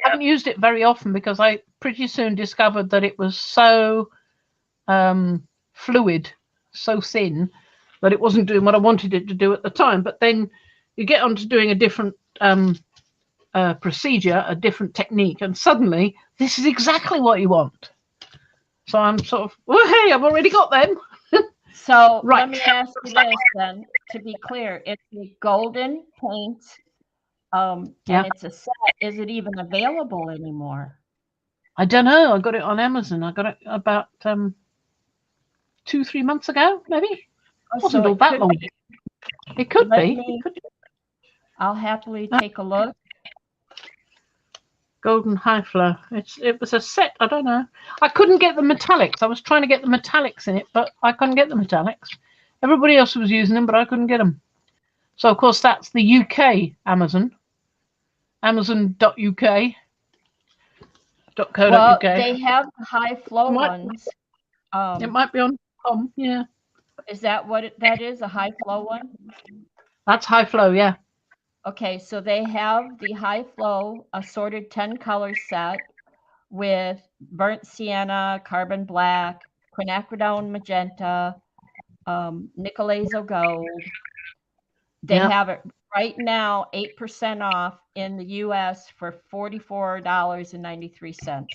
I haven't used it very often because I pretty soon discovered that it was so fluid, so thin, that it wasn't doing what I wanted it to do at the time. But then you get on to doing a different procedure, a different technique, and suddenly this is exactly what you want. So I'm sort of, well, hey, I've already got them. So right. Let me ask you this then, to be clear. It's a golden paint, and it's a set. Is it even available anymore? I don't know. I got it on Amazon. I got it about 2-3 months ago, maybe. Wasn't all that long. It could be. I'll happily take a look. Golden High Flow. It was a set. I don't know. I couldn't get the metallics. I was trying to get the metallics in it, but I couldn't get the metallics. Everybody else was using them, but I couldn't get them. So, of course, that's the UK Amazon. Amazon.uk. Well, they have high flow ones. It might be on .com, yeah. Is that what that is? A high flow one? That's high flow, yeah. Okay, so they have the high flow assorted 10 color set with burnt sienna, carbon black, quinacridone magenta, Nicolazo gold. They have it right now 8% off in the US for $44.93.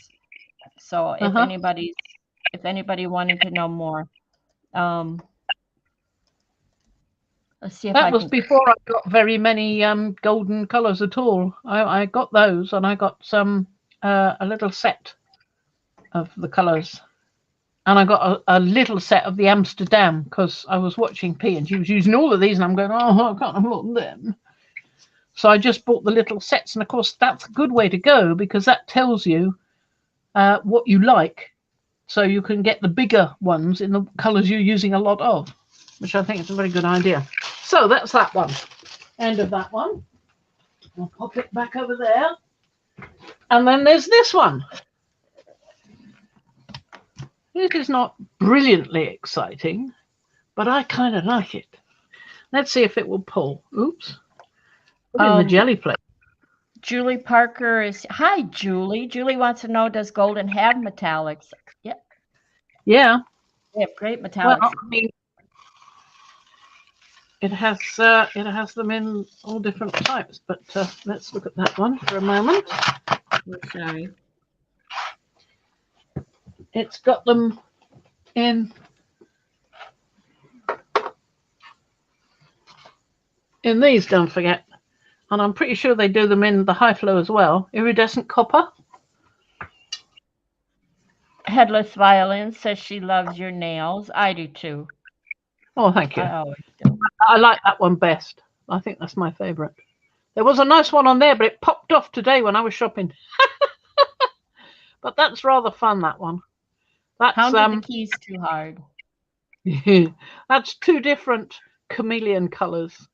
So if anybody wanted to know more, let's see if that was before I got very many golden colors at all. I got those, and I got some a little set of the colors, and I got a little set of the Amsterdam because I was watching P and she was using all of these, and I'm going, oh, I can't have a lot of them. So I just bought the little sets, and of course that's a good way to go because that tells you what you like, so you can get the bigger ones in the colors you're using a lot of, which I think is a very good idea. So that's that one. End of that one. I'll pop it back over there. And then there's this one. It is not brilliantly exciting, but I kind of like it. Let's see if it will pull. Oops. Put in the jelly plate. Julie Parker is... Hi, Julie. Julie wants to know, does Golden have metallics? Yep. Yeah. They have great metallics. Well, I mean, it has them in all different types, but let's look at that one for a moment. Sorry. It's got them in these, don't forget. And I'm pretty sure they do them in the high flow as well. Iridescent copper. Headless Violin says she loves your nails. I do too. Oh, thank you. I always do. I like that one best. I think that's my favorite. There was a nice one on there, but it popped off today when I was shopping. But that's rather fun, that one. That's pounded the keys too hard. That's two different chameleon colors.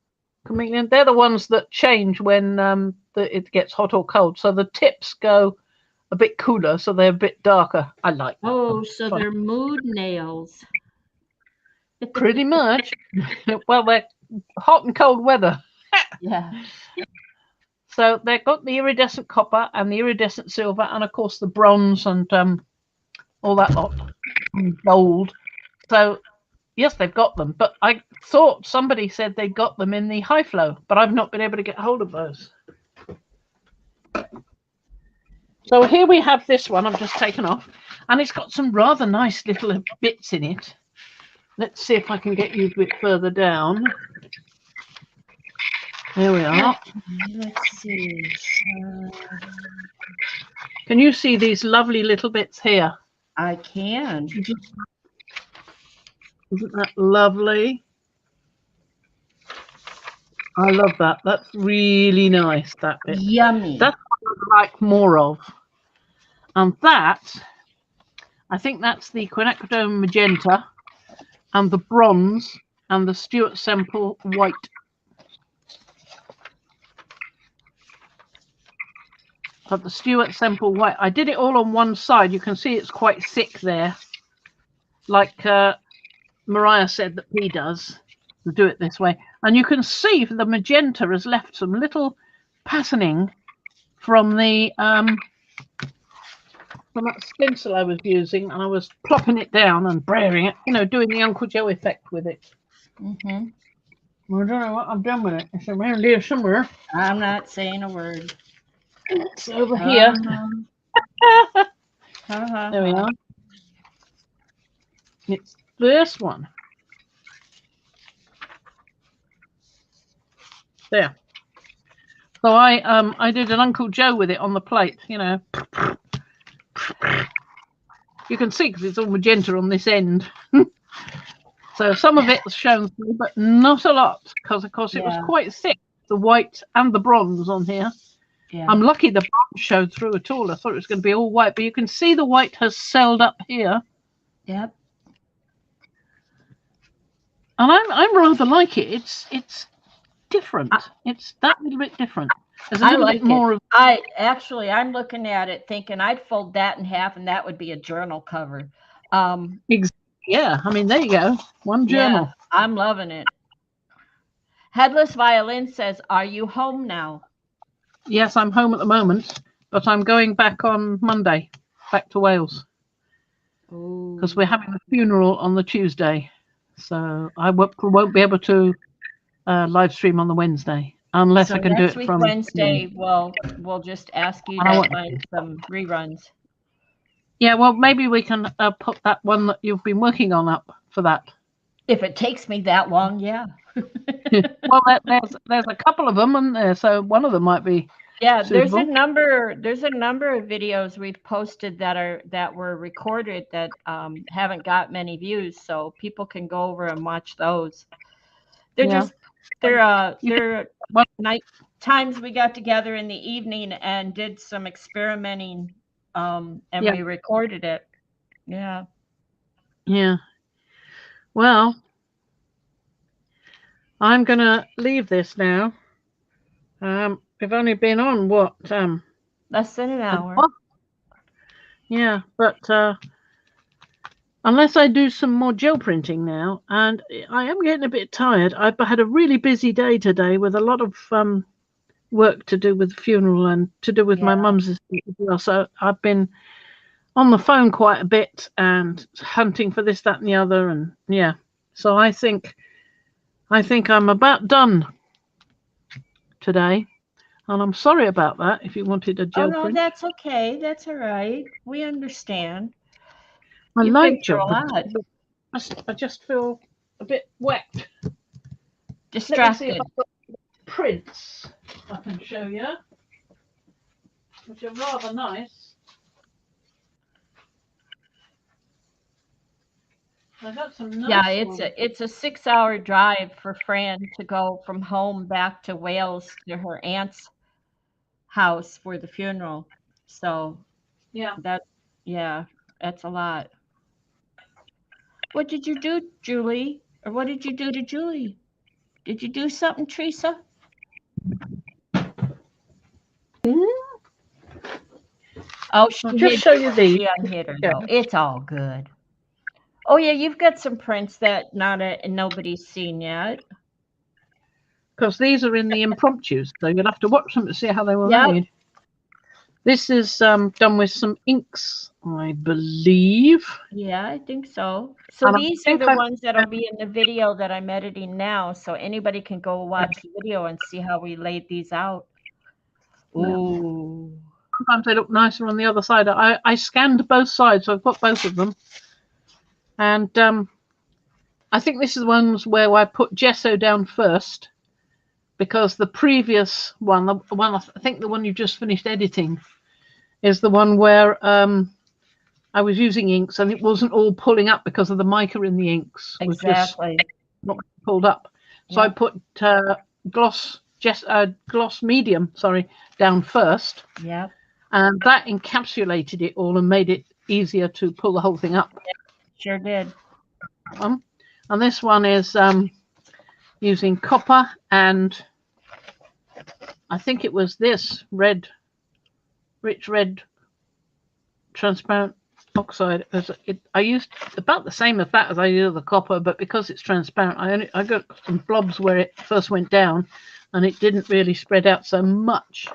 Chameleon, they're the ones that change when it gets hot or cold. So the tips go a bit cooler, so they're a bit darker. I like that. Oh, so fun. They're mood nails. Pretty much. Well, they're hot and cold weather. Yeah. So they've got the iridescent copper and the iridescent silver, and of course the bronze and all that lot, and gold. So yes, they've got them, but I thought somebody said they got them in the high flow, but I've not been able to get hold of those. So here we have this one I've just taken off, and it's got some rather nice little bits in it. Let's see if I can get you a bit further down. There we are. Let's see. Can you see these lovely little bits here? I can. Isn't that lovely? I love that. That's really nice, that bit. Yummy. That's what I'd like more of. And that, I think that's the quinacridone magenta and the bronze and the Stuart Semple white. But the Stuart Semple white, I did it all on one side. You can see it's quite thick there. Like Mariah said that P does, to do it this way. And you can see the magenta has left some little patterning from the from that stencil I was using, and I was plopping it down and braring it, you know, doing the Uncle Joe effect with it. Mm-hmm. Well, I don't know what I've done with it. It's around here somewhere. I'm not saying a word. It's over here. There we are. It's this one. There. So I did an Uncle Joe with it on the plate, you know. You can see because it's all magenta on this end. So some of it's shown through, but not a lot, because of course it was quite thick, the white and the bronze on here. Yeah. I'm lucky the bronze showed through at all. I thought it was going to be all white, but you can see the white has celled up here. Yep. and I rather like it. It's different. It's that little bit different. There's a I little like bit more it. of I'm looking at it thinking I'd fold that in half and that would be a journal cover. Yeah, I mean, there you go. One journal. Yeah, I'm loving it. Headless Violin says, "Are you home now?" Yes, I'm home at the moment, but I'm going back on Monday, back to Wales, because we're having the funeral on the Tuesday. So I won't be able to live stream on the Wednesday unless I can do next it week, from Wednesday. We'll just ask you to find some reruns. Yeah, well, maybe we can put that one that you've been working on up for that. If it takes me that long, yeah. Well, there's a couple of them, and there, so one of them might be. Yeah, suitable. There's a number of videos we've posted that were recorded that haven't got many views, so people can go over and watch those. They're night times we got together in the evening and did some experimenting, and we recorded it. Yeah. Yeah. Well, I'm gonna leave this now. We've only been on what? Less than an hour. Yeah, but unless I do some more gel printing now, and I am getting a bit tired. I've had a really busy day today with a lot of work to do with the funeral and to do with my mum's estate as well. So I've been on the phone quite a bit and hunting for this, that, and the other, and yeah. So I think I'm about done today, and I'm sorry about that. If you wanted a gel print, that's okay. That's all right. We understand. I like gel print. I just feel a bit wet. Distracted. Let me see if I've got prints I can show you, which are rather nice. I got some nice ones. It's a 6-hour drive for Fran to go from home back to Wales to her aunt's house for the funeral. So that's a lot. What did you do, Julie? Or what did you do to Julie? Did you do something, Teresa? Oh, I'll just show you these. She unhid her, though. It's all good. Oh yeah, you've got some prints that nobody's seen yet. Because these are in the impromptus, so you'll have to watch them to see how they were made. This is done with some inks, I believe. Yeah, I think so. So these are the ones that'll be in the video that I'm editing now, so anybody can go watch the video and see how we laid these out. Ooh. Sometimes they look nicer on the other side. I scanned both sides, so I've got both of them. And I think this is the ones where I put gesso down first, because the previous one, I think the one you just finished editing, is the one where I was using inks and it wasn't all pulling up because of the mica in the inks. Exactly. Just not pulled up. So I put gloss medium, down first. Yeah. And that encapsulated it all and made it easier to pull the whole thing up. Sure did. And this one is using copper and I think it was this rich red transparent oxide. I used about the same of that as I did the copper, but because it's transparent, I got some blobs where it first went down and it didn't really spread out so much.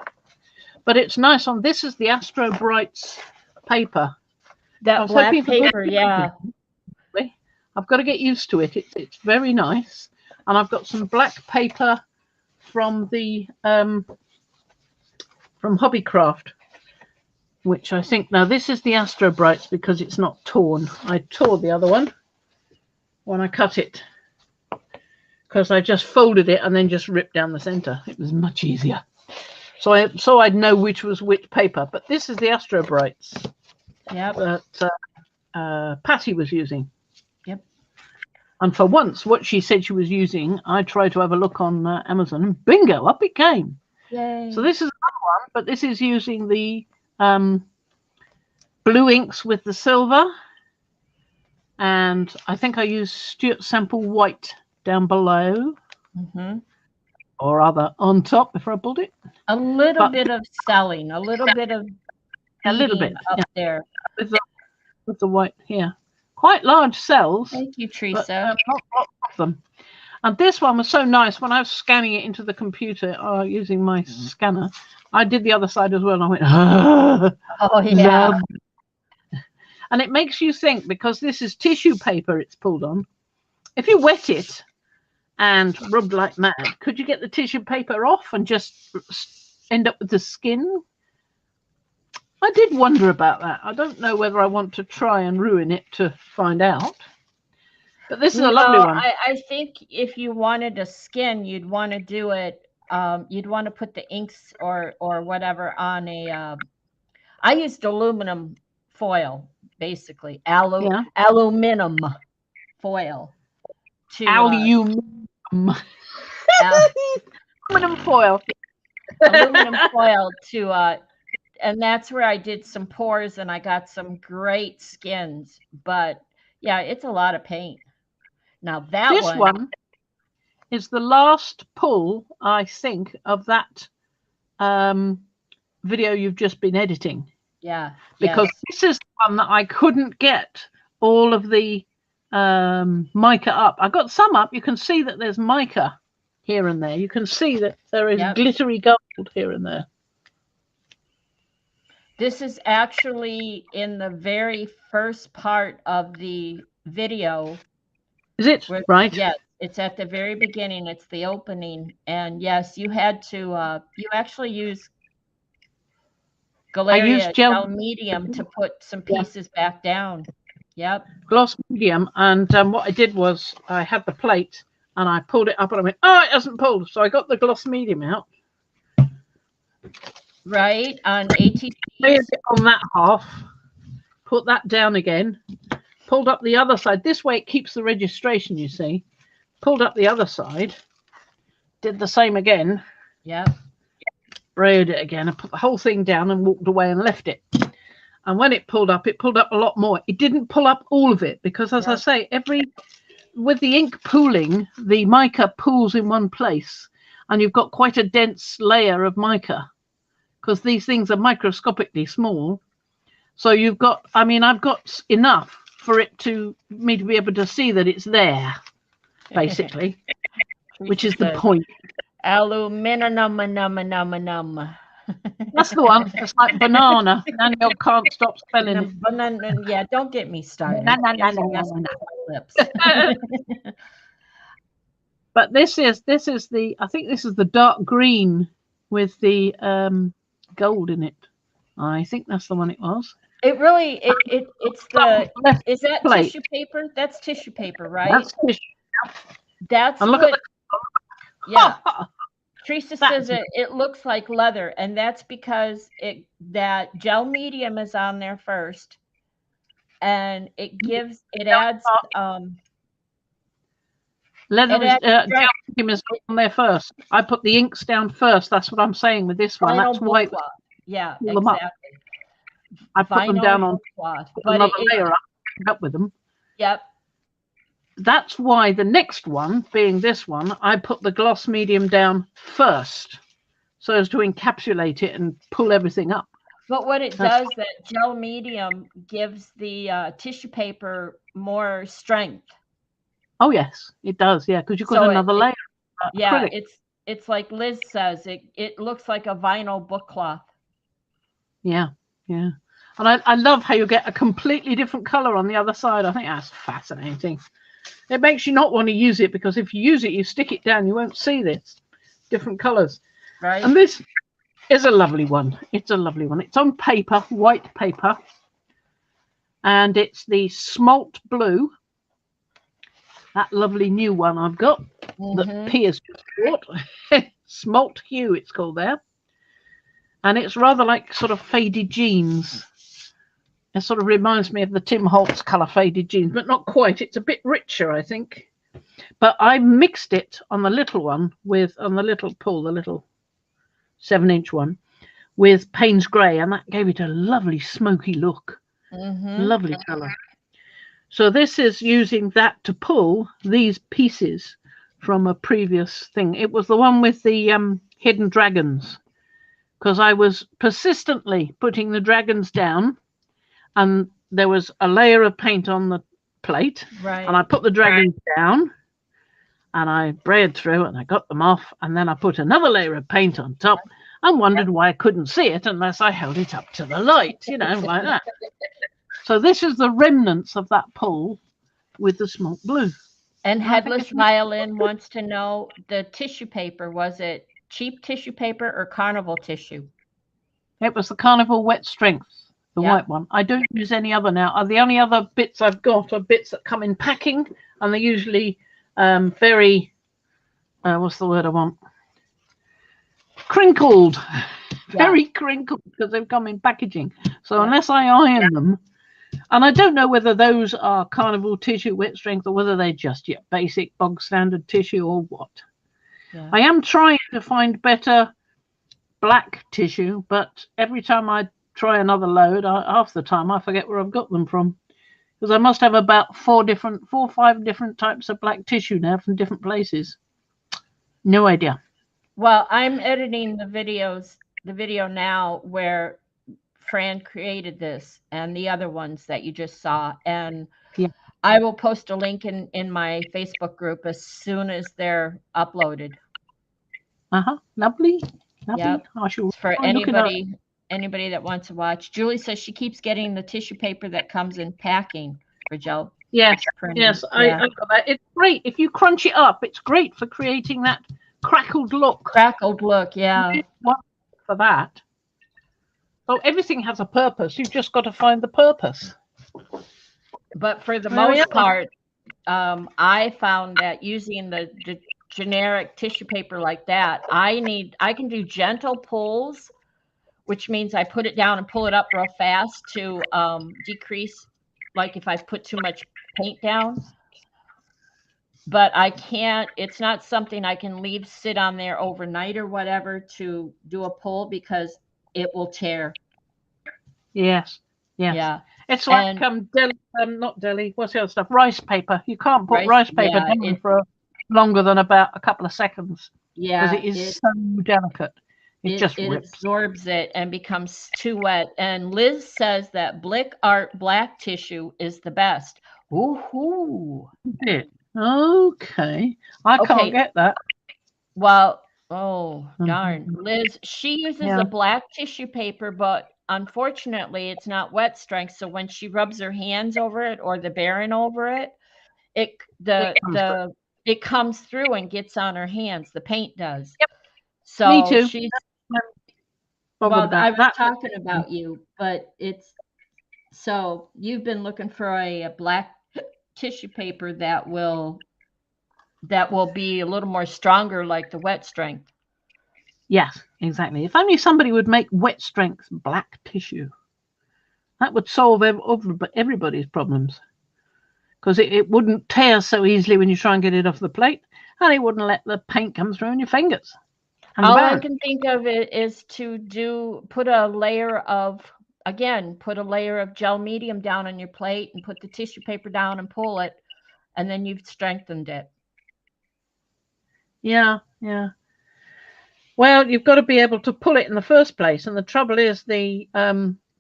But it's nice on this is the Astro Brights paper. That black paper, yeah. I've got to get used to it. It's very nice. And I've got some black paper from the from Hobbycraft, which I think now this is the Astro Brights because it's not torn. I tore the other one when I cut it because I just folded it and then just ripped down the center. It was much easier. So I'd know which was which paper. But this is the Astro Brights that Patty was using. Yep. And for once, what she said she was using, I tried to have a look on Amazon, and bingo, up it came. Yay. So this is another one, but this is using the blue inks with the silver. And I think I used Stuart Sample White down below, or rather on top before I pulled it. A little bit of selling, a little bit of up there with the white here. Quite large cells. Thank you, Teresa. But, not lots of them. And this one was so nice. When I was scanning it into the computer using my scanner, I did the other side as well. And I went, oh yeah. Love. And it makes you think, because this is tissue paper it's pulled on. If you wet it and rubbed like mad, could you get the tissue paper off and just end up with the skin? I did wonder about that. I don't know whether I want to try and ruin it to find out. But this is a lovely one. I think if you wanted a skin, you'd want to do it. You'd want to put the inks or whatever on a. I used aluminum foil, basically aluminum foil. Aluminum foil. Aluminum foil to. And that's where I did some pours, and I got some great skins. But yeah, it's a lot of paint. Now this one is the last pull, I think, of that video you've just been editing. Yeah. Because this is the one that I couldn't get all of the mica up. I got some up. You can see that there's mica here and there. You can see that there is glittery gold here and there. This is actually in the very first part of the video. Is it? Right. Yes, it's at the very beginning. It's the opening. And yes, you had to, you actually use Galeria gel medium to put some pieces back down. Yep. Gloss medium. And what I did was I had the plate and I pulled it up and I went, oh, it hasn't pulled. So I got the gloss medium out. Right, on ATC. On that half, put that down again, pulled up the other side. This way it keeps the registration, you see. Pulled up the other side, did the same again. Yeah. Sprayed it again. I put the whole thing down and walked away and left it. And when it pulled up a lot more. It didn't pull up all of it because, as I say, with the ink pooling, the mica pools in one place, and you've got quite a dense layer of mica. Because these things are microscopically small. So you've got, I mean, I've got enough for me to be able to see that it's there, basically, which is the point. Aluminum. That's the one. It's like banana. Daniel can't stop spelling it. Banana, yeah, don't get me started. Lips. But this is I think this is the dark green with the gold in it. I think that's the one it was. It really it's the is that plate. Tissue paper? That's tissue paper, right? That's tissue. That's what yeah. Teresa says it looks like leather, and that's because that gel medium is on there first, and it adds leather gel medium is on there first. I put the inks down first. That's what I'm saying with this one. That's why. Yeah, exactly. I put them down on another layer up with them. Yep. That's why the next one, being this one, I put the gloss medium down first, so as to encapsulate it and pull everything up. But what it does, that gel medium gives the tissue paper more strength. Oh yes, it does. Yeah, because you've got another layer. Yeah, acrylic. It's like Liz says, it looks like a vinyl book cloth. Yeah, yeah. And I love how you get a completely different color on the other side. I think that's fascinating. It makes you not want to use it, because if you use it, you stick it down, you won't see this. Different colors. Right. And this is a lovely one. It's a lovely one. It's on paper, white paper. And it's the Smalt Blue. That lovely new one I've got that Pia's just bought. Smalt Hue, it's called there. And it's rather like sort of faded jeans. It sort of reminds me of the Tim Holtz colour faded jeans, but not quite. It's a bit richer, I think. But I mixed it on the little one on the little pull, the little 7-inch one, with Payne's Grey, and that gave it a lovely smoky look. Lovely colour. So this is using that to pull these pieces from a previous thing. It was the one with the hidden dragons, because I was persistently putting the dragons down, and there was a layer of paint on the plate, Right. and I put the dragons down, and I braid through, and I got them off, and then I put another layer of paint on top, and wondered why I couldn't see it unless I held it up to the light, you know, like that. So this is the remnants of that pull with the smoke blue. And Headless Violin wants to know, the tissue paper, was it cheap tissue paper or Carnival tissue? It was the Carnival Wet Strength, the white one. I don't use any other now. The only other bits I've got are bits that come in packing, and they're usually very, what's the word I want? Crinkled. Very crinkled, because they've come in packaging. So unless I iron them, and I don't know whether those are Carnival tissue wet strength or whether they're just your basic bog standard tissue or what. Yeah. I am trying to find better black tissue, but every time I try another load, half the time I forget where I've got them from, because I must have about 4 or 5 different types of black tissue now from different places. No idea. Well, I'm editing the video now where Fran created this and the other ones that you just saw, and I will post a link in my Facebook group as soon as they're uploaded. Lovely. Yep. For anybody that wants to watch. Julie says she keeps getting the tissue paper that comes in packing for gel. Yes, I got that. It's great if you crunch it up. It's great for creating that crackled look. Yeah. For that. So everything has a purpose. You've just got to find the purpose. But for the most part, I found that using the generic tissue paper like that, I can do gentle pulls, which means I put it down and pull it up real fast to decrease, like if I put too much paint down. But I can't, it's not something I can leave sit on there overnight or whatever to do a pull, because it will tear. Yes. Yeah. It's like not deli. What's the other stuff? Rice paper. You can't put rice paper down for longer than about a couple of seconds. Yeah. Because it is so delicate. It just rips. Absorbs it and becomes too wet. And Liz says that Blick Art black tissue is the best. Ooh. Okay. I can't get that. Well, darn. Liz, she uses a black tissue paper, but unfortunately it's not wet strength. So when she rubs her hands over it or the Baron over it, it comes through and gets on her hands. The paint does. Yep. So me too. She's I was talking about you, but so you've been looking for a black tissue paper that will be a little more stronger, like the wet strength. Yes, exactly. If only somebody would make wet strength black tissue, that would solve everybody's problems, because it wouldn't tear so easily when you try and get it off the plate, and it wouldn't let the paint come through in your fingers. All I can think of it is to put a layer of gel medium down on your plate and put the tissue paper down and pull it, and then you've strengthened it. Yeah. Well, you've got to be able to pull it in the first place, and the trouble is the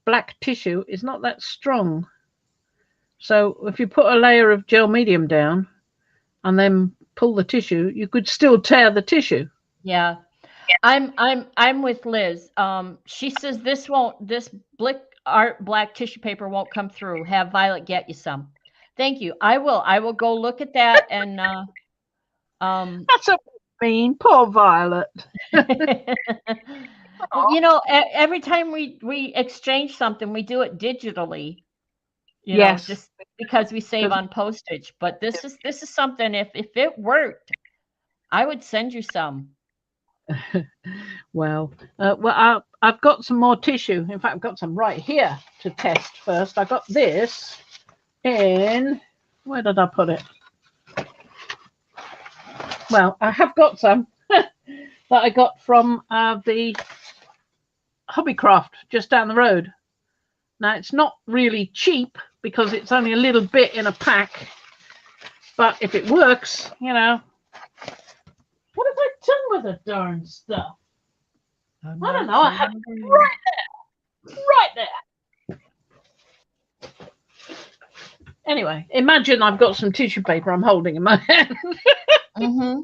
black tissue is not that strong. So if you put a layer of gel medium down and then pull the tissue, you could still tear the tissue. Yeah. I'm with Liz. She says this Blick Art black tissue paper won't come through. Have Violet get you some. Thank you. I will go look at that. And that's a mean, poor Violet. You know, every time we exchange something, we do it digitally. You know, just because we save on postage. But this is something. If it worked, I would send you some. Well, I've got some more tissue. In fact, I've got some right here to test first. I got this in, where did I put it? Well, I have got some that I got from the Hobbycraft just down the road. Now, it's not really cheap because it's only a little bit in a pack, but if it works, you know, with the darn stuff? I don't know. I have it right there. Right there. Anyway, imagine I've got some tissue paper I'm holding in my hand. Mm-hmm.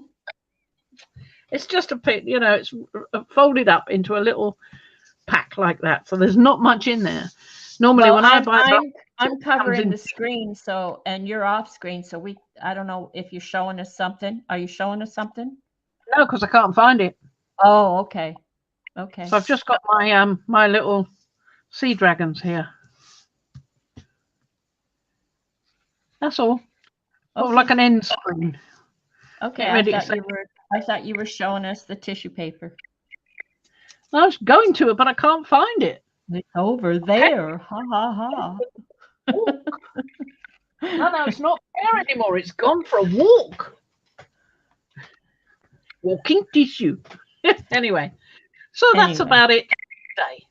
It's just it's folded up into a little pack like that. So there's not much in there. Normally, when I buy, I'm covering the screen, so, and you're off screen, so I don't know if you're showing us something. Are you showing us something? No, because I can't find it. Oh, okay. Okay. So I've just got my my little sea dragons here. That's all. Okay. Or like an end screen. Okay, I thought you were showing us the tissue paper. I was going to it, but I can't find it. It's over there. Ha ha ha. No, it's not there anymore. It's gone for a walk. Walking tissue. Anyway, so that's about it today.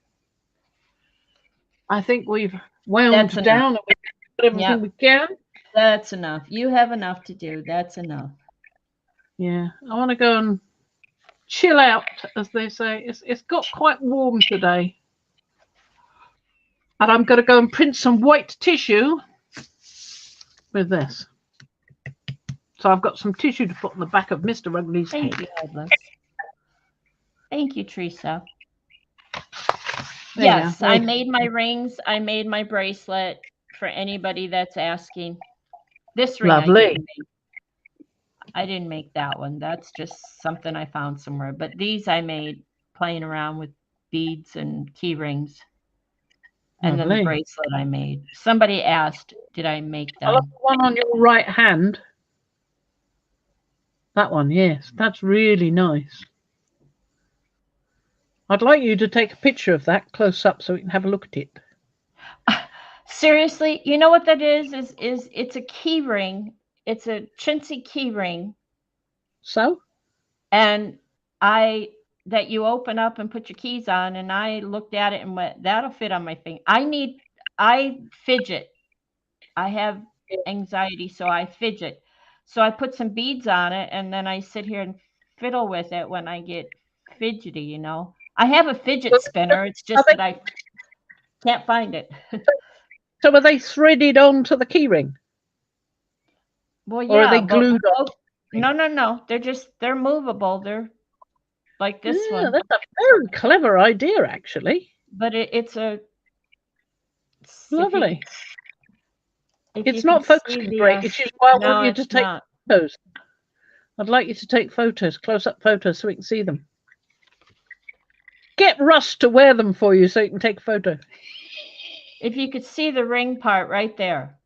I think we've wound down and we've got everything we can. That's enough. You have enough to do. That's enough. Yeah, I want to go and chill out, as they say. It's got quite warm today. And I'm going to go and print some white tissue with this. So I've got some tissue to put on the back of Mr. Ugly's head. Thank you, Headless. Thank you, Teresa. Yes, I made my rings. I made my bracelet for anybody that's asking. This ring Lovely. I didn't make that one. That's just something I found somewhere. But these I made playing around with beads and key rings. And then the bracelet I made. Somebody asked, did I make them? I love the one on your right hand. That one, yes. That's really nice. I'd like you to take a picture of that close up so we can have a look at it. Seriously, you know what that is it's a key ring. It's a chintzy key ring. So? And that you open up and put your keys on, and I looked at it and went, that'll fit on my finger. I fidget. I have anxiety, so I fidget. So I put some beads on it, and then I sit here and fiddle with it when I get fidgety, you know. I have a fidget spinner. It's just that I can't find it. So are they threaded onto the key ring? Well, yeah. Or are they glued on? No. They're movable. They're like this one. That's a very clever idea, actually. But it's a lovely. It's not focusing great, which is why I want you to take photos. I'd like you to take photos, close-up photos, so we can see them. Get Russ to wear them for you so you can take a photo. If you could see the ring part right there.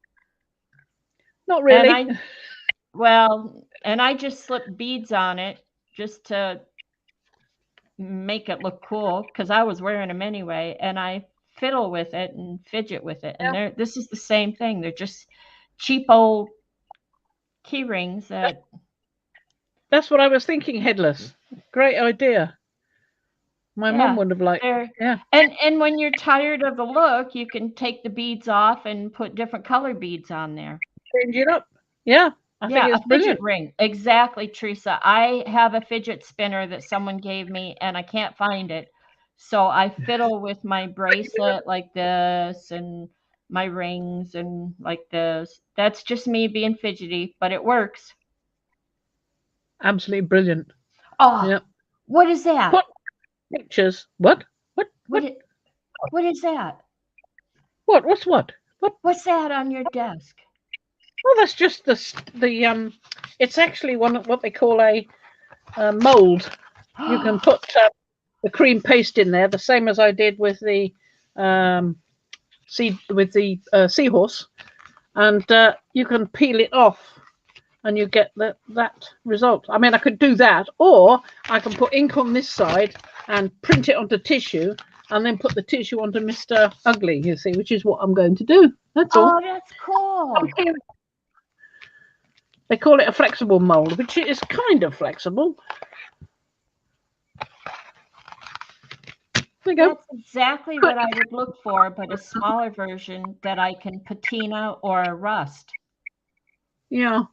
Not really. And I just slipped beads on it just to make it look cool because I was wearing them anyway, and I fiddle with it and fidget with it. And this is the same thing. They're just cheap old key rings that. That's what I was thinking, Headless. Great idea. My mum would have liked it. Yeah. And when you're tired of the look, you can take the beads off and put different color beads on there. Change it up. Yeah. I think it's brilliant. Fidget ring. Exactly, Teresa. I have a fidget spinner that someone gave me and I can't find it. So I fiddle with my bracelet like this and my rings and like this. That's just me being fidgety, but it works. Absolutely brilliant. Oh, yeah. What is that? What? Pictures. What is that? What's what? What's that on your desk? Well, that's just the it's actually what they call a mold. You can put the cream paste in there, the same as I did with the seahorse, and you can peel it off, and you get that result. I mean, I could do that, or I can put ink on this side and print it onto tissue, and then put the tissue onto Mr. Ugly. You see, which is what I'm going to do. That's all. Oh, that's cool. They call it a flexible mold, which is kind of flexible. There you go. That's exactly what I would look for, but a smaller version that I can patina or rust. Yeah.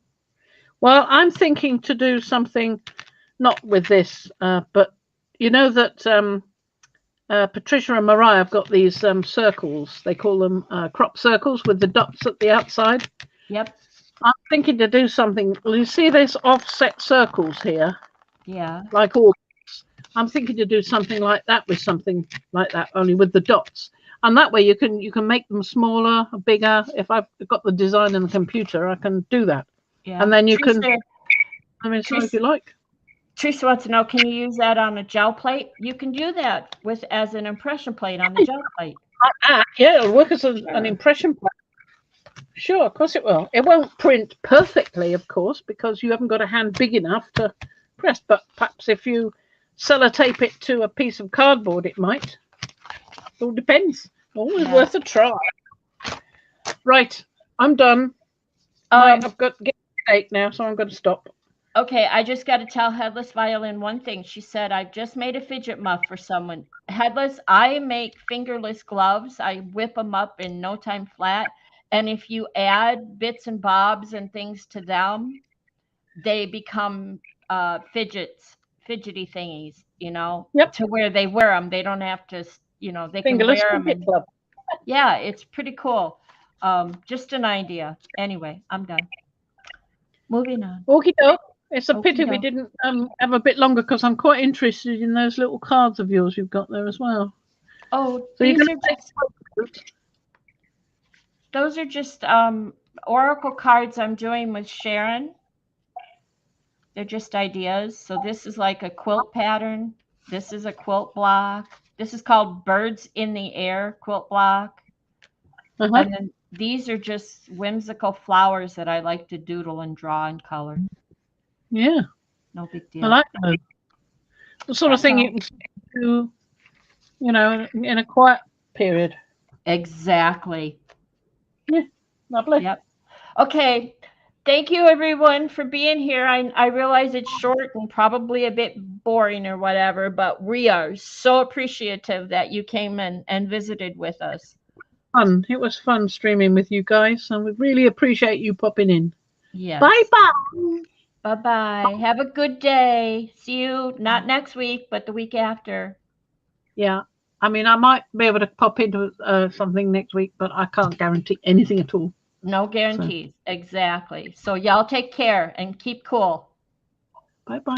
Well, I'm thinking to do something not with this, but you know that Patricia and Mariah have got these circles. They call them crop circles with the dots at the outside. Yep. I'm thinking to do something. Well, you see this offset circles here? Yeah. Like all. I'm thinking to do something like that with something like that, only with the dots. And that way you can make them smaller, bigger. If I've got the design in the computer, I can do that. Yeah. And then you Teresa, can, I mean, so if you like. Teresa wants to know, can you use that on a gel plate? You can do that with as an impression plate on the gel plate. Yeah, it'll work as an impression plate. Sure, of course it will. It won't print perfectly, of course, because you haven't got a hand big enough to press. But perhaps if you sellotape it to a piece of cardboard, it might. It all depends. Always worth a try. Right, I'm done. I've got to get a cake now, so I'm going to stop. Okay, I just got to tell Headless Violin one thing. She said, I've just made a fidget muff for someone. Headless, I make fingerless gloves. I whip them up in no time flat. And if you add bits and bobs and things to them, they become fidgety thingies, you know, to where they wear them. They don't have to, you know, they fingerless can wear them. And, yeah, it's pretty cool. Just an idea. Anyway, I'm done. Moving on. Okie doke. It's a pity we didn't have a bit longer because I'm quite interested in those little cards of yours you've got there as well. Oh, so those are just oracle cards I'm doing with Sharon. They're just ideas. So this is like a quilt pattern. This is a quilt block. This is called Birds in the Air quilt block. And then these are just whimsical flowers that I like to doodle and draw and color. Yeah. No big deal. I like those. The sort of thing you can do, you know, in a quiet period. Exactly. Yeah. Lovely. Yep. Okay. Thank you, everyone, for being here. I realize it's short and probably a bit boring or whatever, but we are so appreciative that you came and visited with us. Fun. It was fun streaming with you guys, and we really appreciate you popping in. Yes. Bye-bye. Bye-bye. Have a good day. See you not next week, but the week after. Yeah. I mean, I might be able to pop into something next week, but I can't guarantee anything at all. No guarantees. So. Exactly. So y'all take care and keep cool. Bye-bye.